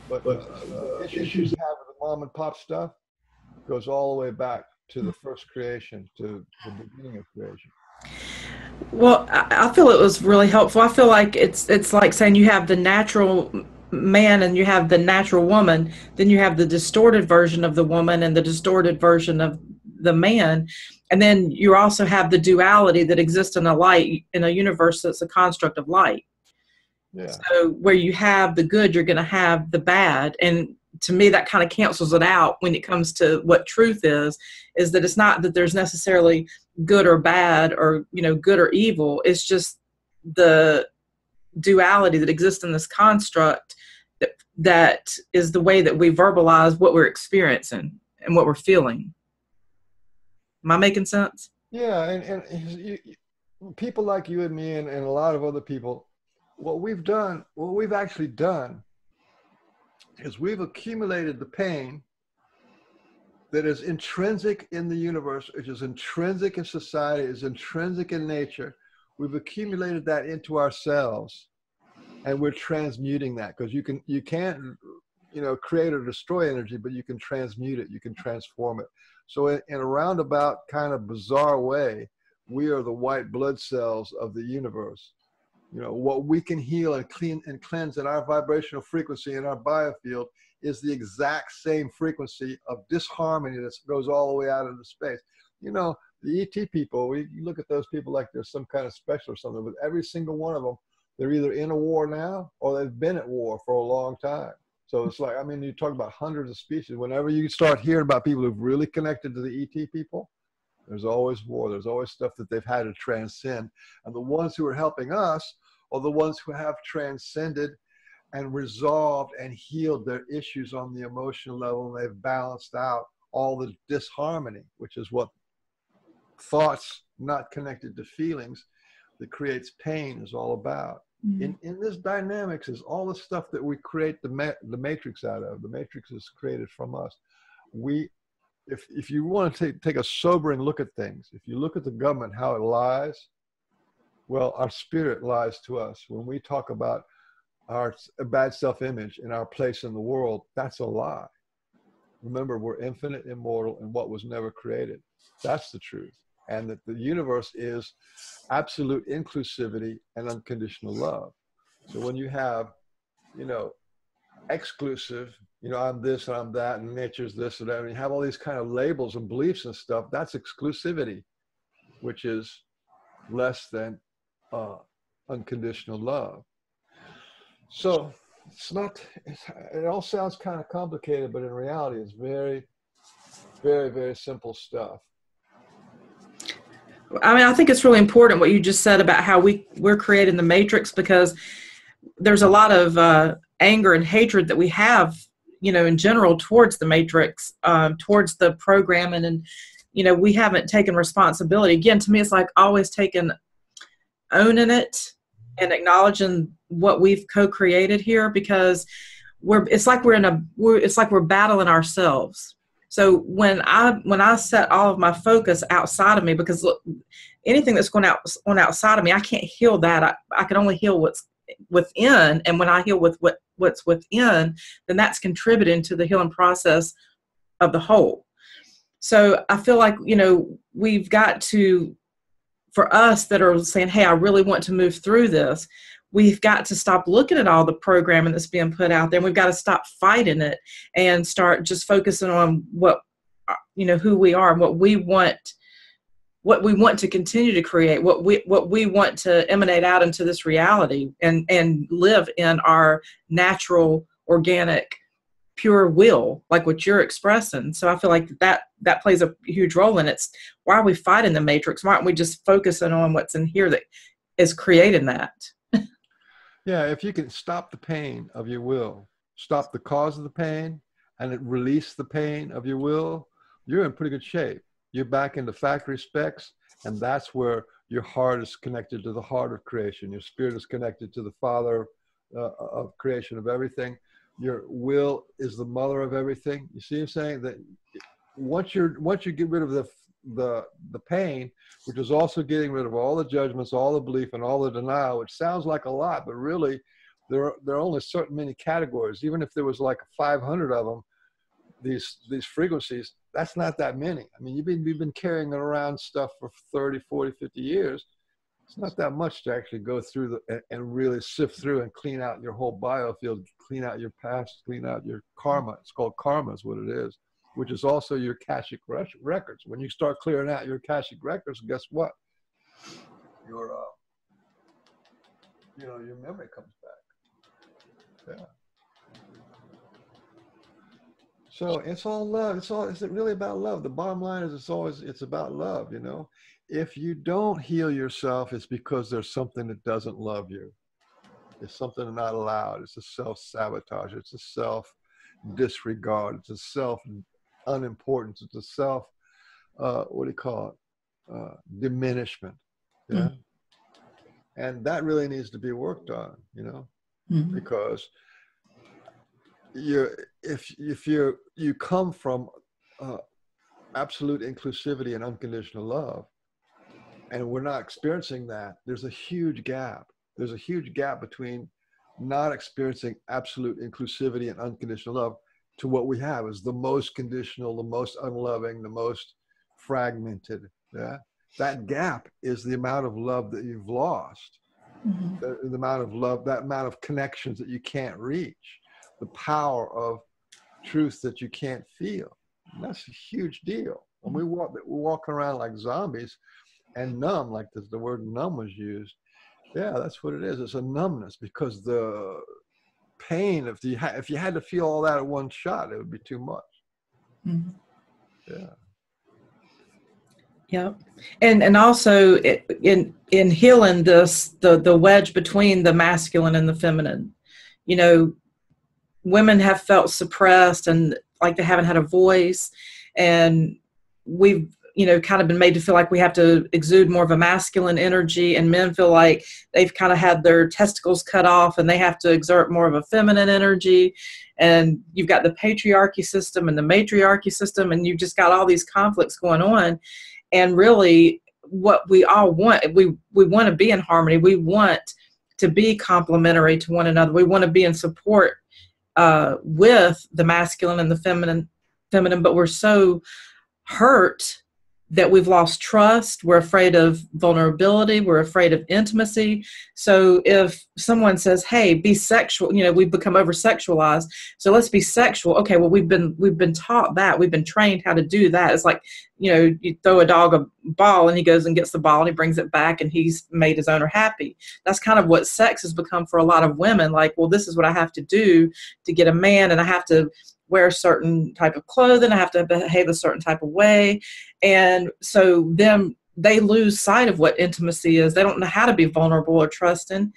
but issues you have with the mom and pop stuff goes all the way back to the first creation, to the beginning of creation. Well, I feel it was really helpful. I feel like it's like saying you have the natural man and you have the natural woman, then you have the distorted version of the woman and the distorted version of the man, and then you also have the duality that exists in a universe that's a construct of light. Yeah. So where you have the good, you're going to have the bad, and to me that kind of cancels it out when it comes to what truth is that it's not that there's necessarily good or bad or good or evil. It's just the duality that exists in this construct that is the way that we verbalize what we're experiencing and what we're feeling. Am I making sense? Yeah, and people like you and me and a lot of other people, what we've actually done is we've accumulated the pain that is intrinsic in the universe, which is intrinsic in society, is intrinsic in nature. We've accumulated that into ourselves, and we're transmuting that, because you can't create or destroy energy, but you can transmute it, you can transform it. So in a roundabout kind of bizarre way, we are the white blood cells of the universe. What we can heal and clean and cleanse in our vibrational frequency in our biofield is the exact same frequency of disharmony that goes all the way out into space. The ET people, you look at those people like they're some kind of special or something, but every single one of them, they're either in a war now or they've been at war for a long time. So it's like, you talk about hundreds of species. Whenever you start hearing about people who've really connected to the ET people, there's always war. There's always stuff that they've had to transcend. And the ones who are helping us are the ones who have transcended and resolved and healed their issues on the emotional level. And they've balanced out all the disharmony, which is what thoughts not connected to feelings that creates pain is all about. In this dynamics is all the stuff that we create the matrix out of. The matrix is created from us. If you want to take a sobering look at things, if you look at the government, how it lies, well, our spirit lies to us. When we talk about a bad self-image and our place in the world, that's a lie. Remember, we're infinite, immortal, and what was never created. That's the truth. And that the universe is absolute inclusivity and unconditional love. So when you have, you know, exclusive, you know, I'm this and I'm that, and nature's this and that, and you have all these kind of labels and beliefs and stuff, that's exclusivity, which is less than unconditional love. So it all sounds kind of complicated, but in reality, it's very, very, very simple stuff. I mean, I think it's really important what you just said about how we're creating the matrix, because there's a lot of anger and hatred that we have, you know, in general towards the matrix, towards the programming, and, you know, we haven't taken responsibility. Again, to me, it's like always owning it and acknowledging what we've co-created here, because it's like we're battling ourselves. So when I set all of my focus outside of me, because look, anything that's going on outside of me, I can't heal that. I can only heal what's within, and when I heal with what's within, then that's contributing to the healing process of the whole. So I feel like, you know, we've got to, for us that are saying, hey, I really want to move through this, we've got to stop looking at all the programming that's being put out there. And we've got to stop fighting it and start just focusing on what, you know, who we are and what we want to continue to create, what we want to emanate out into this reality, and live in our natural, organic, pure will, like what you're expressing. So I feel like that plays a huge role in it. Why are we fighting the matrix? Why aren't we just focusing on what's in here that is creating that? Yeah, if you can stop the pain of your will, stop the cause of the pain, and release the pain of your will, you're in pretty good shape. You're back into factory specs, and that's where your heart is connected to the heart of creation. Your spirit is connected to the Father of creation of everything. Your will is the mother of everything. You see what I'm saying? That once you get rid of the pain, which is also getting rid of all the judgments, all the belief, and all the denial, which sounds like a lot, but really there are only certain many categories. Even if there was like 500 of them, these frequencies, that's not that many. I mean, you've been carrying around stuff for 30, 40, 50 years. It's not that much to actually go through and really sift through and clean out your whole biofield, clean out your past, clean out your karma. It's called karma is what it is, which is also your Akashic records. When you start clearing out your Akashic records, guess what? Your memory comes back. Yeah. So it's all love. It's really about love. The bottom line is it's about love, you know. If you don't heal yourself, it's because there's something that doesn't love you. It's something not allowed. It's a self-sabotage. It's a self-disregard. It's a self-unimportance. It's a self, diminishment. Yeah. Mm. And that really needs to be worked on, you know, because if you come from absolute inclusivity and unconditional love, and we're not experiencing that, there's a huge gap. There's a huge gap between not experiencing absolute inclusivity and unconditional love to what we have is the most conditional, the most unloving, the most fragmented. Yeah, that gap is the amount of love that you've lost. The amount of love, that amount of connections that you can't reach, the power of truth that you can't feel. And that's a huge deal. When we're walking around like zombies and numb, like the word numb was used, yeah, that's what it is. It's a numbness, because the pain, if you had to feel all that at one shot, it would be too much. Yeah. Yeah. And also in healing this, the wedge between the masculine and the feminine, you know, women have felt suppressed and like they haven't had a voice, and we've, you know, kind of been made to feel like we have to exude more of a masculine energy, and men feel like they've kind of had their testicles cut off and they have to exert more of a feminine energy. And you've got the patriarchy system and the matriarchy system, and you've just got all these conflicts going on. And really what we all want, we want to be in harmony. We want to be complementary to one another. We want to be in support with the masculine and the feminine, but we're so hurt that we've lost trust. We're afraid of vulnerability. We're afraid of intimacy. So if someone says, hey, be sexual, we've become over sexualized. So let's be sexual. Okay. Well, we've been taught that. We've been trained how to do that. It's like, you throw a dog a ball and he goes and gets the ball and he brings it back and he's made his owner happy. That's kind of what sex has become for a lot of women. Like, well, this is what I have to do to get a man, and I have to wear a certain type of clothing. I have to behave a certain type of way. And so then they lose sight of what intimacy is. They don't know how to be vulnerable or trusting.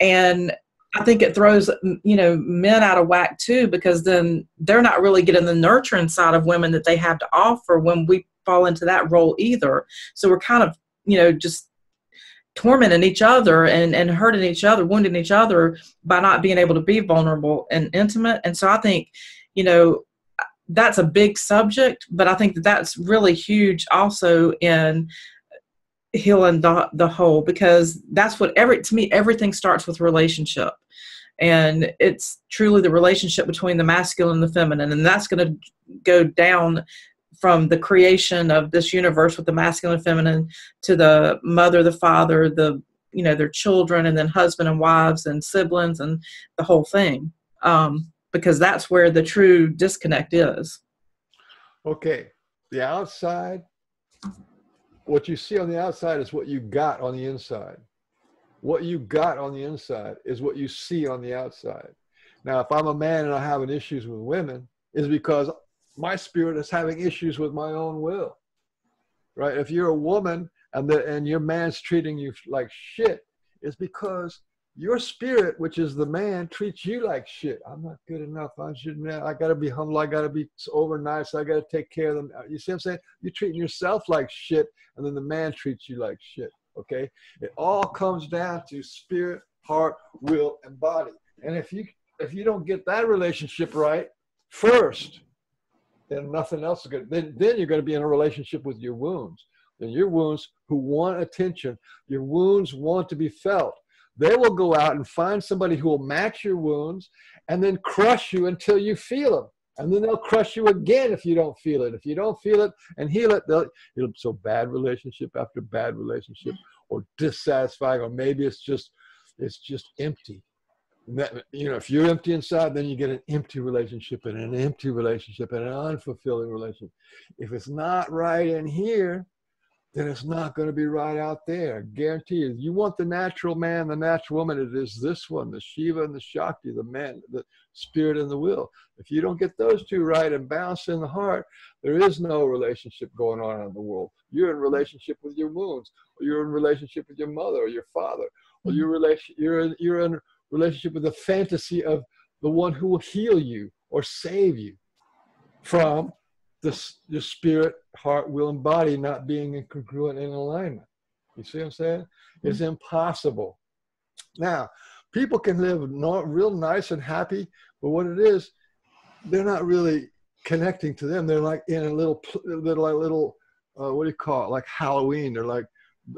And I think it throws, men out of whack too, because then they're not really getting the nurturing side of women that they have to offer when we fall into that role either. So we're kind of, just tormenting each other and hurting each other, wounding each other by not being able to be vulnerable and intimate. And so I think, that's a big subject, but I think that's really huge also in healing the whole, because that's what to me, everything starts with relationship. And it's truly the relationship between the masculine and the feminine. And that's going to go down from the creation of this universe with the masculine and feminine to the mother, the father, their children, and then husband and wives and siblings and the whole thing. Because that's where the true disconnect is. Okay. The outside, what you see on the outside is what you got on the inside. What you got on the inside is what you see on the outside. Now, if I'm a man and I'm having issues with women, it's because my spirit is having issues with my own will, right? If you're a woman and your man's treating you like shit, it's because your spirit, which is the man, treats you like shit. I'm not good enough. I got to be humble. I got to be over nice. I got to take care of them. You see what I'm saying? You're treating yourself like shit, and then the man treats you like shit, okay? It all comes down to spirit, heart, will, and body. And if you don't get that relationship right first, then nothing else is good. Then you're going to be in a relationship with your wounds. And your wounds who want attention, your wounds want to be felt. They will go out and find somebody who will match your wounds and then crush you until you feel them. And then they'll crush you again if you don't feel it. If you don't feel it and heal it, so bad relationship after bad relationship, or dissatisfying, or maybe it's just empty. If you're empty inside, then you get an empty relationship and an empty relationship and an unfulfilling relationship. If it's not right in here, then it's not going to be right out there. Guarantee you. You want the natural man, the natural woman, it is this one, the Shiva and the Shakti, the man, the spirit and the will. If you don't get those two right and balance in the heart, there is no relationship going on in the world. You're in relationship with your wounds, or you're in relationship with your mother or your father, or you're in relationship with the fantasy of the one who will heal you or save you from the spirit, heart, will, and body not being incongruent and in alignment. You see what I'm saying? It's impossible. Now, people can live real nice and happy, but what it is, they're not really connecting to them. They're like in a little what do you call it? Like Halloween. They're like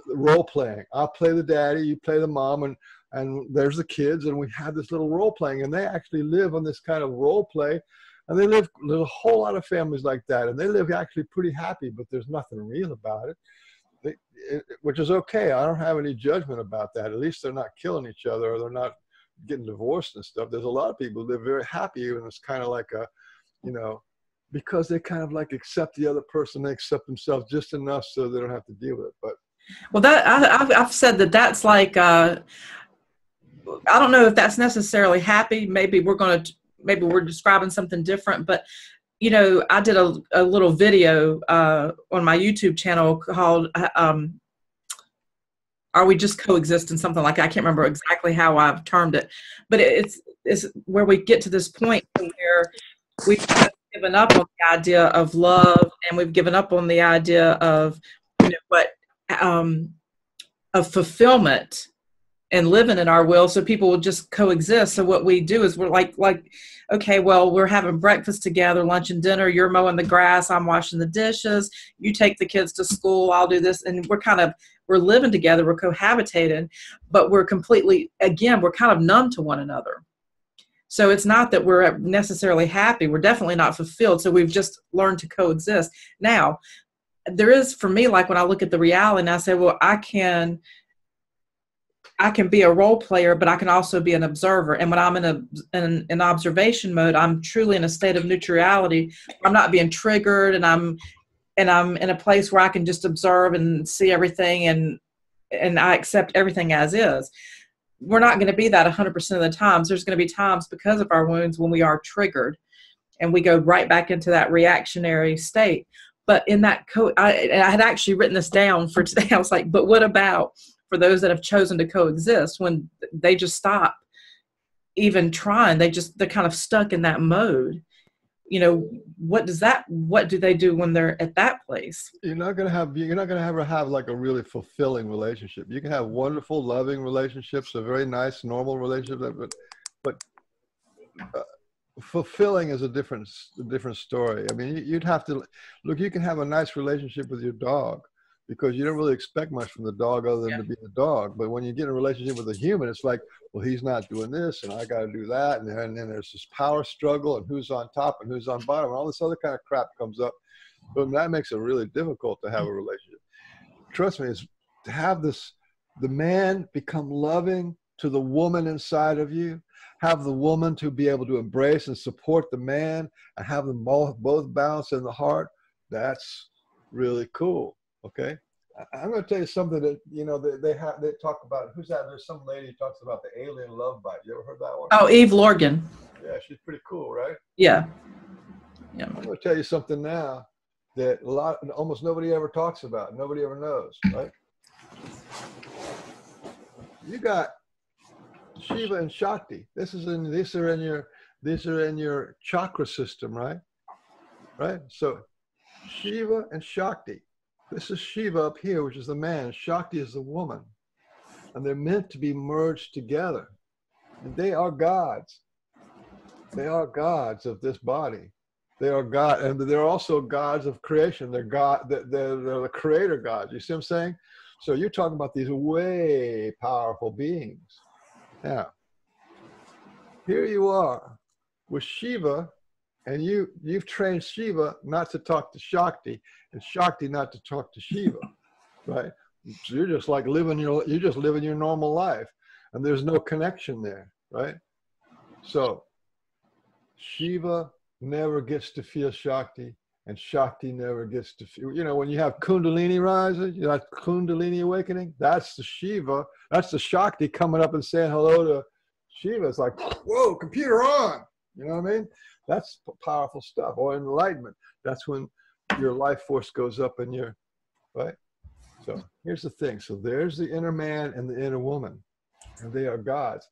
role playing. I'll play the daddy, you play the mom, and there's the kids, and we have this little role playing, and they actually live on this kind of role play. And there's a whole lot of families like that, and they live actually pretty happy, but there's nothing real about it, which is okay. I don't have any judgment about that. At least they're not killing each other, or they're not getting divorced and stuff. There's a lot of people who live very happy, and it's kind of like because they kind of like accept the other person, they accept themselves just enough so they don't have to deal with it. But I've said that's like I don't know if that's necessarily happy. Maybe we're describing something different, but I did a little video on my YouTube channel called Are We Just Coexisting? Something like that. I can't remember exactly how I've termed it, but it's where we get to this point where we've given up on the idea of love, and we've given up on the idea of of fulfillment and living in our will, so people will just coexist. So what we do is we're like, okay, well, we're having breakfast together, lunch and dinner, you're mowing the grass, I'm washing the dishes, you take the kids to school, I'll do this, and we're living together, we're cohabitating, but we're completely, again, we're kind of numb to one another. So it's not that we're necessarily happy, we're definitely not fulfilled, so we've just learned to coexist. Now, there is, for me, like when I look at the reality and I say, well, I can be a role player, but I can also be an observer. And when I'm in an observation mode, I'm truly in a state of neutrality. I'm not being triggered, and I'm in a place where I can just observe and see everything, and I accept everything as is. We're not going to be that 100% of the times. There's going to be times because of our wounds when we are triggered, and we go right back into that reactionary state. But in that I had actually written this down for today. I was like, but what about for those that have chosen to coexist, when they just stop even trying, they're kind of stuck in that mode? You know, what do they do when they're at that place? You're not gonna have like a really fulfilling relationship. You can have wonderful, loving relationships, a very nice, normal relationship, but fulfilling is a different story. I mean, you'd have to look. You can have a nice relationship with your dog, because you don't really expect much from the dog other than to be a dog. But when you get in a relationship with a human, it's like, well, he's not doing this, and I got to do that. And then there's this power struggle, and who's on top and who's on bottom, and all this other kind of crap comes up. But that makes it really difficult to have a relationship. Trust me, is to have the man become loving to the woman inside of you, have the woman to be able to embrace and support the man, and have them both balance in the heart. That's really cool. Okay, I'm going to tell you something that, you know, they talk about. Who's that? There's some lady who talks about the alien love bite. You ever heard that one? Oh, Eve Lorgan. Yeah, she's pretty cool, right? Yeah. I'm going to tell you something now that almost nobody ever talks about. Nobody ever knows, right? You got Shiva and Shakti. These are in your chakra system, right? Right. So Shiva and Shakti. This is Shiva up here, which is the man. Shakti is the woman. And they're meant to be merged together. And they are gods. They are gods of this body. They are God, and they're also gods of creation. They're the creator gods. You see what I'm saying? So you're talking about these way powerful beings. Now, here you are with Shiva, and you've trained Shiva not to talk to Shakti, and Shakti not to talk to Shiva, right? So you're just like living your normal life, and there's no connection there, right? So Shiva never gets to feel Shakti, and Shakti never gets to feel, you know, when you have Kundalini rising, you know, Kundalini awakening, that's the Shiva, that's the Shakti coming up and saying hello to Shiva. It's like, whoa, computer on, you know what I mean? That's powerful stuff. Or enlightenment, that's when your life force goes up in your, right? So here's the thing. So there's the inner man and the inner woman, and they are gods.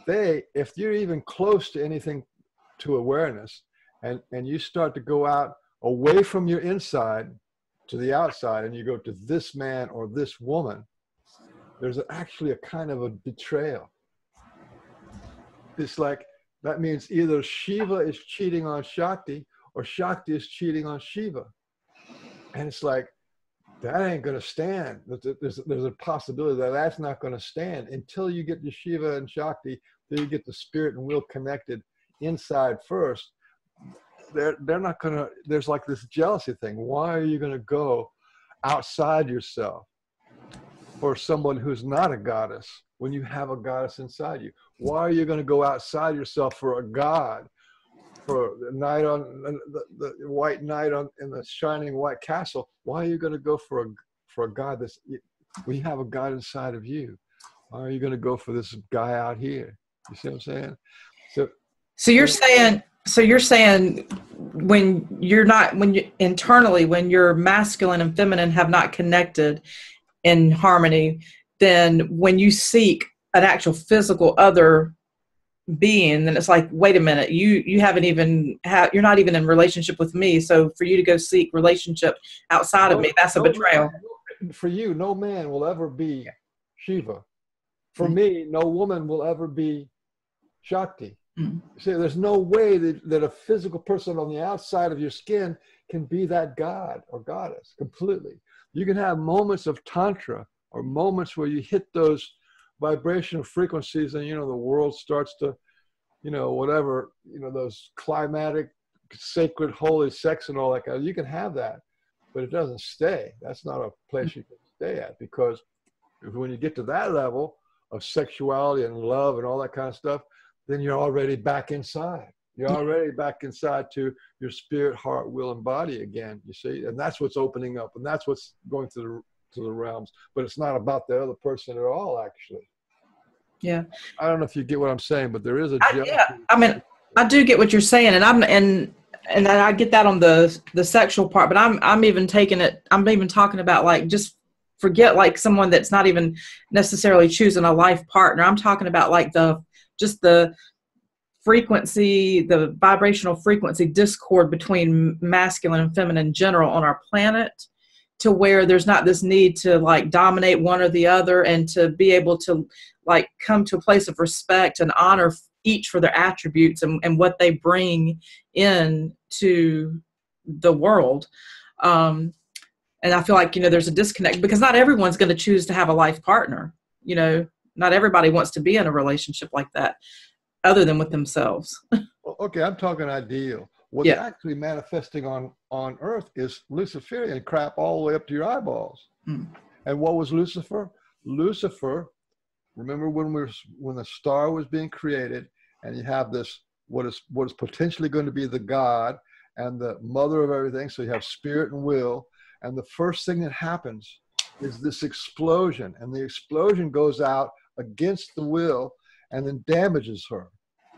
If you're even close to anything, to awareness, and you start to go out away from your inside to the outside, and you go to this man or this woman, there's actually a kind of a betrayal. It's like, that means either Shiva is cheating on Shakti or Shakti is cheating on Shiva. And it's like, that ain't going to stand. There's a possibility that that's not going to stand until you get to Shiva and Shakti, till you get the spirit and will connected inside first. They're not going to, there's like this jealousy thing. Why are you going to go outside yourself for someone who's not a goddess when you have a goddess inside you? Why are you going to go outside yourself for a god, for the knight on the white knight in the shining white castle? Why are you going to go for a god that's, when you have a god inside of you? Why are you going to go for this guy out here? You see what I'm saying? So you're saying when internally, when your masculine and feminine have not connected in harmony, then when you seek an actual physical other being, then it's like, wait a minute, you haven't even you're not even in relationship with me. So for you to go seek relationship outside of me, that's a betrayal. For you, no man will ever be Shiva. For me, no woman will ever be Shakti. See, there's no way that a physical person on the outside of your skin can be that god or goddess completely. You can have moments of tantra or moments where you hit those vibrational frequencies and, the world starts to, whatever, those climatic, sacred, holy sex and all that kind of, you can have that, but it doesn't stay. That's not a place you can stay at, because when you get to that level of sexuality and love and all that kind of stuff, then you're already back inside. You're already back inside to your spirit, heart, will, and body again, you see? And that's what's opening up, and that's what's going to the realms. But it's not about the other person at all, actually. Yeah. I don't know if you get what I'm saying, but there is a yeah. I mean, I do get what you're saying, and I get that on the sexual part, but I'm even taking it, I'm even talking about, like, just forget, like, someone that's not even necessarily choosing a life partner. I'm talking about, like, the frequency, the vibrational frequency discord between masculine and feminine in general on our planet, to where there's not this need to, like, dominate one or the other, and to be able to, like, come to a place of respect and honor each for their attributes and what they bring in to the world. And I feel like, there's a disconnect, because not everyone's going to choose to have a life partner. Not everybody wants to be in a relationship like that, other than with themselves. Okay, I'm talking ideal. What's actually manifesting on Earth is Luciferian crap all the way up to your eyeballs. And what was Lucifer? Lucifer, remember when the star was being created, and you have this, what is potentially going to be the God and the mother of everything. So you have spirit and will. And the first thing that happens is this explosion, and the explosion goes out against the will and then damages her.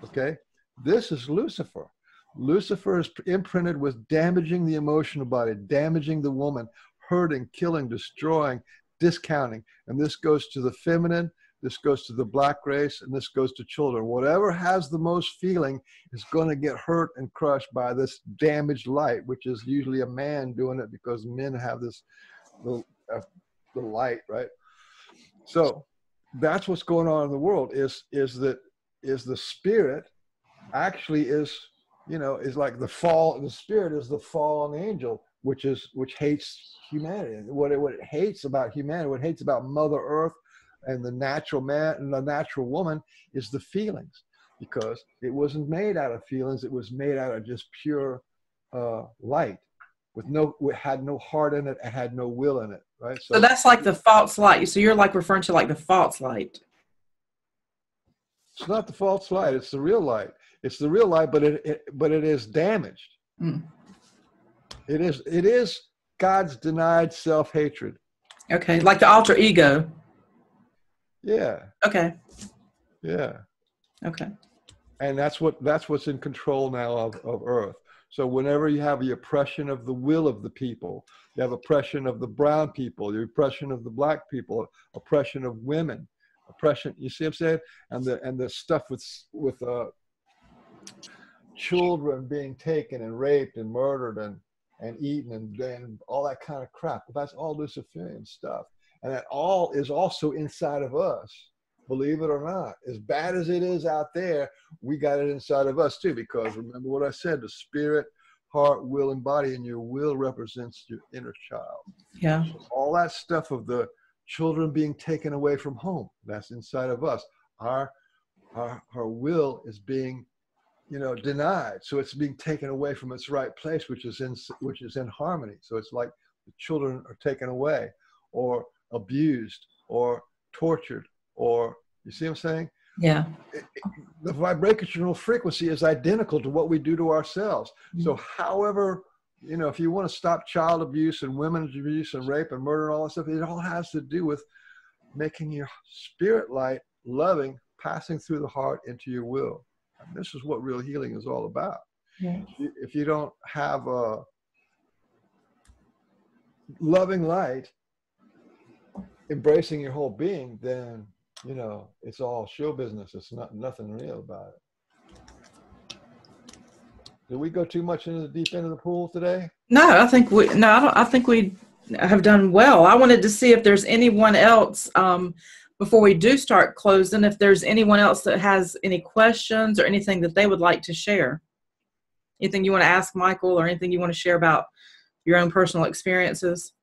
Okay, this is Lucifer. Lucifer is imprinted with damaging the emotional body, damaging the woman, hurting, killing, destroying, discounting. And this goes to the feminine, this goes to the black race, and this goes to children. Whatever has the most feeling is going to get hurt and crushed by this damaged light, which is usually a man doing it, because men have this, the light, right? So that's what's going on in the world, is the spirit actually is, is like the fall. The spirit is the fallen angel, which hates humanity. And what it hates about humanity, what it hates about Mother Earth and the natural man and the natural woman, is the feelings, because it wasn't made out of feelings. It was made out of just pure light, had no heart in it, and had no will in it, right? So that's like the false light. So you're, like, referring to, like, the false light. It's not the false light. It's the real light. It's the real light, but it is damaged. It is God's denied self-hatred. Okay, like the alter ego. Yeah. Okay. Yeah. Okay. And that's what's in control now of Earth. So whenever you have the oppression of the will of the people, you have oppression of the brown people, the oppression of the black people, oppression of women, oppression. You see what I'm saying? And the stuff with children being taken and raped and murdered and eaten and all that kind of crap. That's all Luciferian stuff. And that all is also inside of us, believe it or not. As bad as it is out there, we got it inside of us too, because remember what I said, the spirit, heart, will, and body, and your will represents your inner child. Yeah. So all that stuff of the children being taken away from home, that's inside of us. Our will is being, denied. So it's being taken away from its right place, which is in harmony. So it's like the children are taken away, or abused, or tortured, or, you see what I'm saying? Yeah. The vibrational frequency is identical to what we do to ourselves. So however, if you want to stop child abuse and women's abuse and rape and murder and all that stuff, it all has to do with making your spirit light loving, passing through the heart into your will. And this is what real healing is all about. Yeah. If you don't have a loving light embracing your whole being, then it's all show business. It's nothing real about it. Did we go too much into the deep end of the pool today? No, I think I think we have done well. I wanted to see if there's anyone else before we do start closing, if there's anyone else that has any questions or anything that they would like to share. Anything you want to ask Michael, or anything you want to share about your own personal experiences?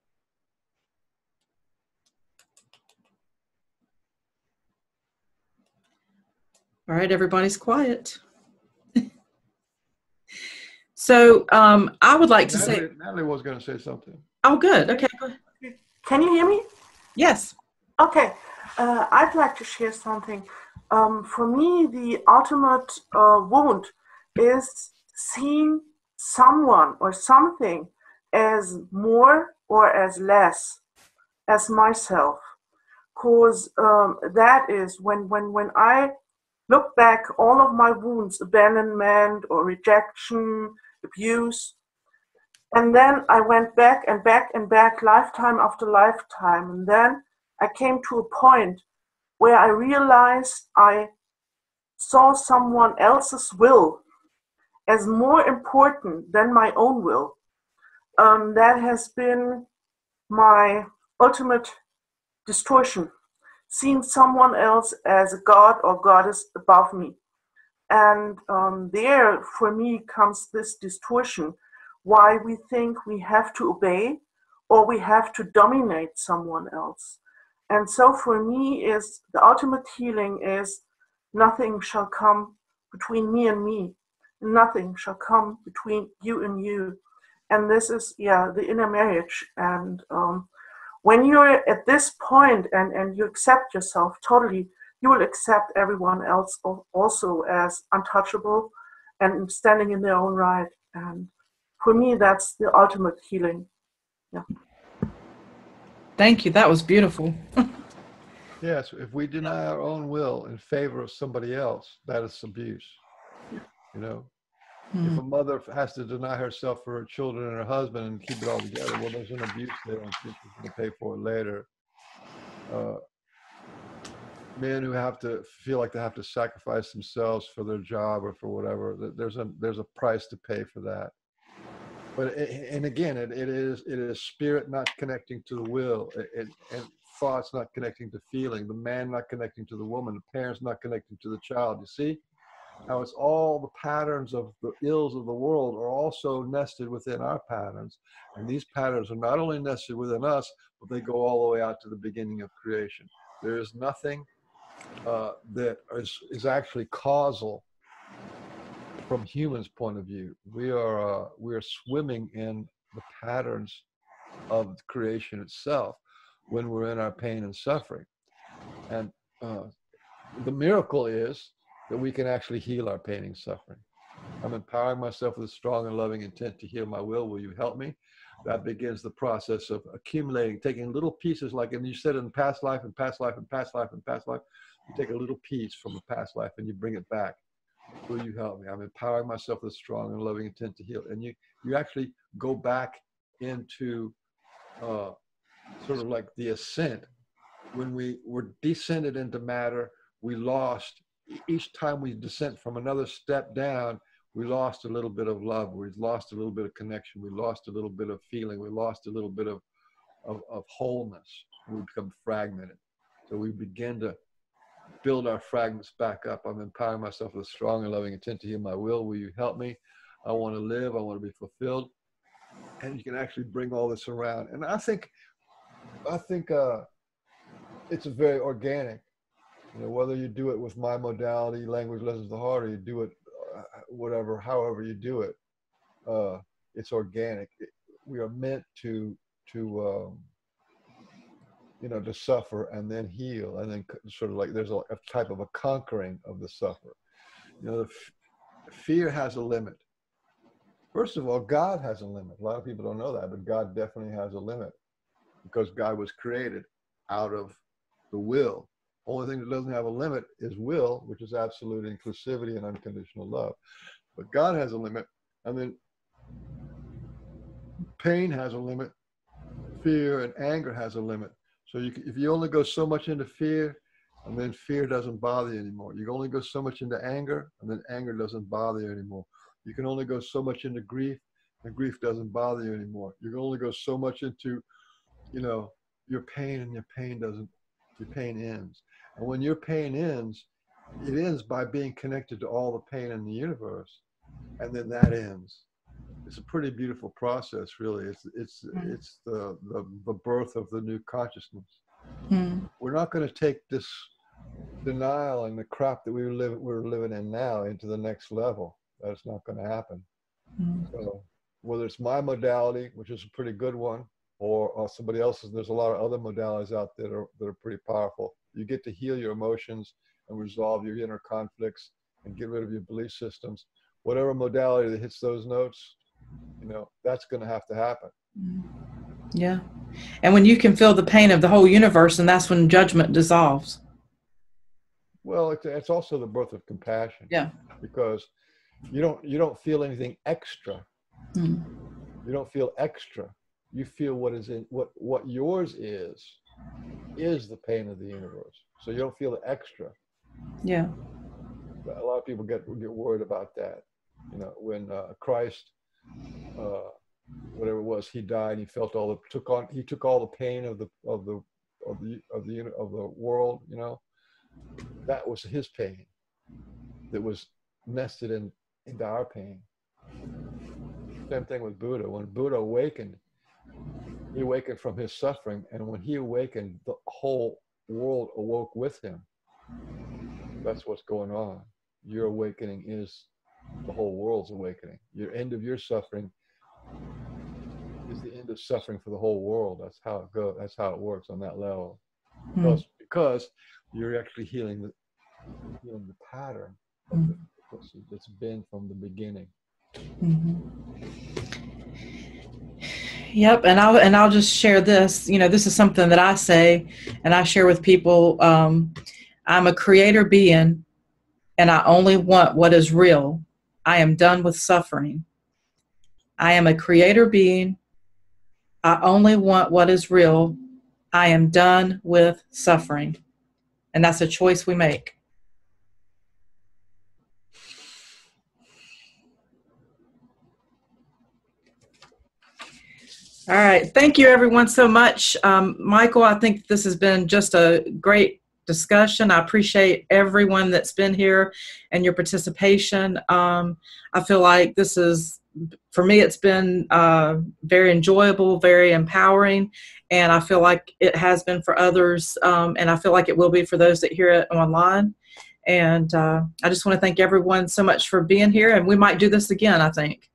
All right, everybody's quiet. So I would like to say... Natalie was going to say something. Oh, good. Okay, go ahead. Can you hear me? Yes. Okay. I'd like to share something. For me, the ultimate wound is seeing someone or something as more or as less as myself. Because that is when I look back all of my wounds, abandonment or rejection, abuse, and then I went back and back and back, lifetime after lifetime. And then I came to a point where I realized I saw someone else's will as more important than my own will. That has been my ultimate distortion, seeing someone else as a god or goddess above me. And there, for me, comes this distortion, why we think we have to obey or we have to dominate someone else. And so for me, is the ultimate healing is nothing shall come between me and me. Nothing shall come between you and you. And this is, the inner marriage. And when you're at this point and you accept yourself totally, you will accept everyone else also as untouchable and standing in their own right. And for me, that's the ultimate healing. Yeah. Thank you. That was beautiful. Yes, if we deny our own will in favor of somebody else, that is abuse. You know, if a mother has to deny herself for her children and her husband and keep it all together, well, there's an abuse there, and she's going to pay for it later. Men who have to feel like they have to sacrifice themselves for their job or for whatever, there's a price to pay for that. But and again, it is spirit not connecting to the will, and thoughts not connecting to feeling, the man not connecting to the woman, the parents not connecting to the child. You see how it's all the patterns of the ills of the world are also nested within our patterns, and these patterns are not only nested within us, but they go all the way out to the beginning of creation. There is nothing that is actually causal from humans' point of view. We are swimming in the patterns of creation itself when we're in our pain and suffering. And the miracle is that we can actually heal our pain and suffering. I'm empowering myself with a strong and loving intent to heal my will. Will you help me? That begins the process of accumulating, taking little pieces, like, and you said in past life and past life and past life and past life, you take a little piece from a past life and you bring it back. Will you help me? I'm empowering myself with a strong and loving intent to heal. And you actually go back into sort of like the ascent. When we were descended into matter, we lost, each time we descend from another step down, we lost a little bit of love, we lost a little bit of connection, we lost a little bit of feeling, we lost a little bit of wholeness. We become fragmented. So we begin to build our fragments back up. I'm empowering myself with a strong and loving intent to heal my will. Will you help me? I want to live. I want to be fulfilled. And you can actually bring all this around. And I think it's a very organic. You know, whether you do it with my modality, language lessons of the heart, or you do it whatever, however you do it, it's organic. We are meant to to suffer and then heal, and then sort of like there's a type of a conquering of the suffer. You know, the fear has a limit. First of all, God has a limit. A lot of people don't know that, but God definitely has a limit, because God was created out of the will. Only thing that doesn't have a limit is will, which is absolute inclusivity and unconditional love. But God has a limit, and then pain has a limit, fear and anger has a limit. So if you only go so much into fear, and then fear doesn't bother you anymore. You can only go so much into anger, and then anger doesn't bother you anymore. You can only go so much into grief, and grief doesn't bother you anymore. You can only go so much into, your pain, and your pain ends. And when your pain ends, it ends by being connected to all the pain in the universe, and then that ends. It's a pretty beautiful process, really. It's the birth of the new consciousness. We're not going to take this denial and the crap that we're living in now into the next level. That's not going to happen. So whether it's my modality, which is a pretty good one, or somebody else's, there's a lot of other modalities out there that are pretty powerful. You get to heal your emotions and resolve your inner conflicts and get rid of your belief systems. Whatever modality that hits those notes, that's going to have to happen. Yeah. And when you can feel the pain of the whole universe, and that's when judgment dissolves. Well, it's also the birth of compassion. Yeah. Because you don't feel anything extra. You don't feel extra. You feel what yours is the pain of the universe. So you don't feel the extra. Yeah. A lot of people get worried about that. When Christ, whatever it was, he died. And he felt he took all the pain of the world. That was his pain. That was nested into our pain. Same thing with Buddha. When Buddha awakened, he awakened from his suffering, and when he awakened, the whole world awoke with him. That's what's going on. Your awakening is the whole world's awakening. Your end of your suffering is the end of suffering for the whole world. That's how it goes. That's how it works on that level. Because you're actually healing the pattern of the frequency that's been from the beginning. Yep, and I'll just share this. This is something that I say, and I share with people. I'm a creator being, and I only want what is real. I am done with suffering. I am a creator being. I only want what is real. I am done with suffering. And that's a choice we make. All right. Thank you, everyone, so much. Michael, I think this has been just a great discussion. I appreciate everyone that's been here and your participation. I feel like this is, for me, it's been very enjoyable, very empowering, and I feel like it has been for others, and I feel like it will be for those that hear it online. And I just want to thank everyone so much for being here, and we might do this again, I think.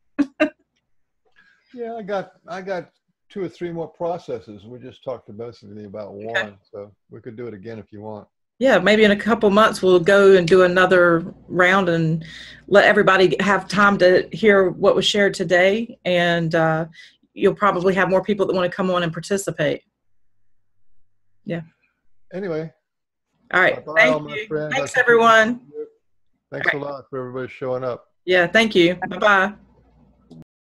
Yeah, I got 2 or 3 more processes. We just talked basically about one, okay. So we could do it again if you want. Yeah, maybe in a couple months we'll go and do another round and let everybody have time to hear what was shared today. And you'll probably have more people that want to come on and participate. Yeah. Anyway. All right. Thank you. Thanks, everyone. Thanks a lot for everybody showing up. Yeah, thank you. Bye-bye.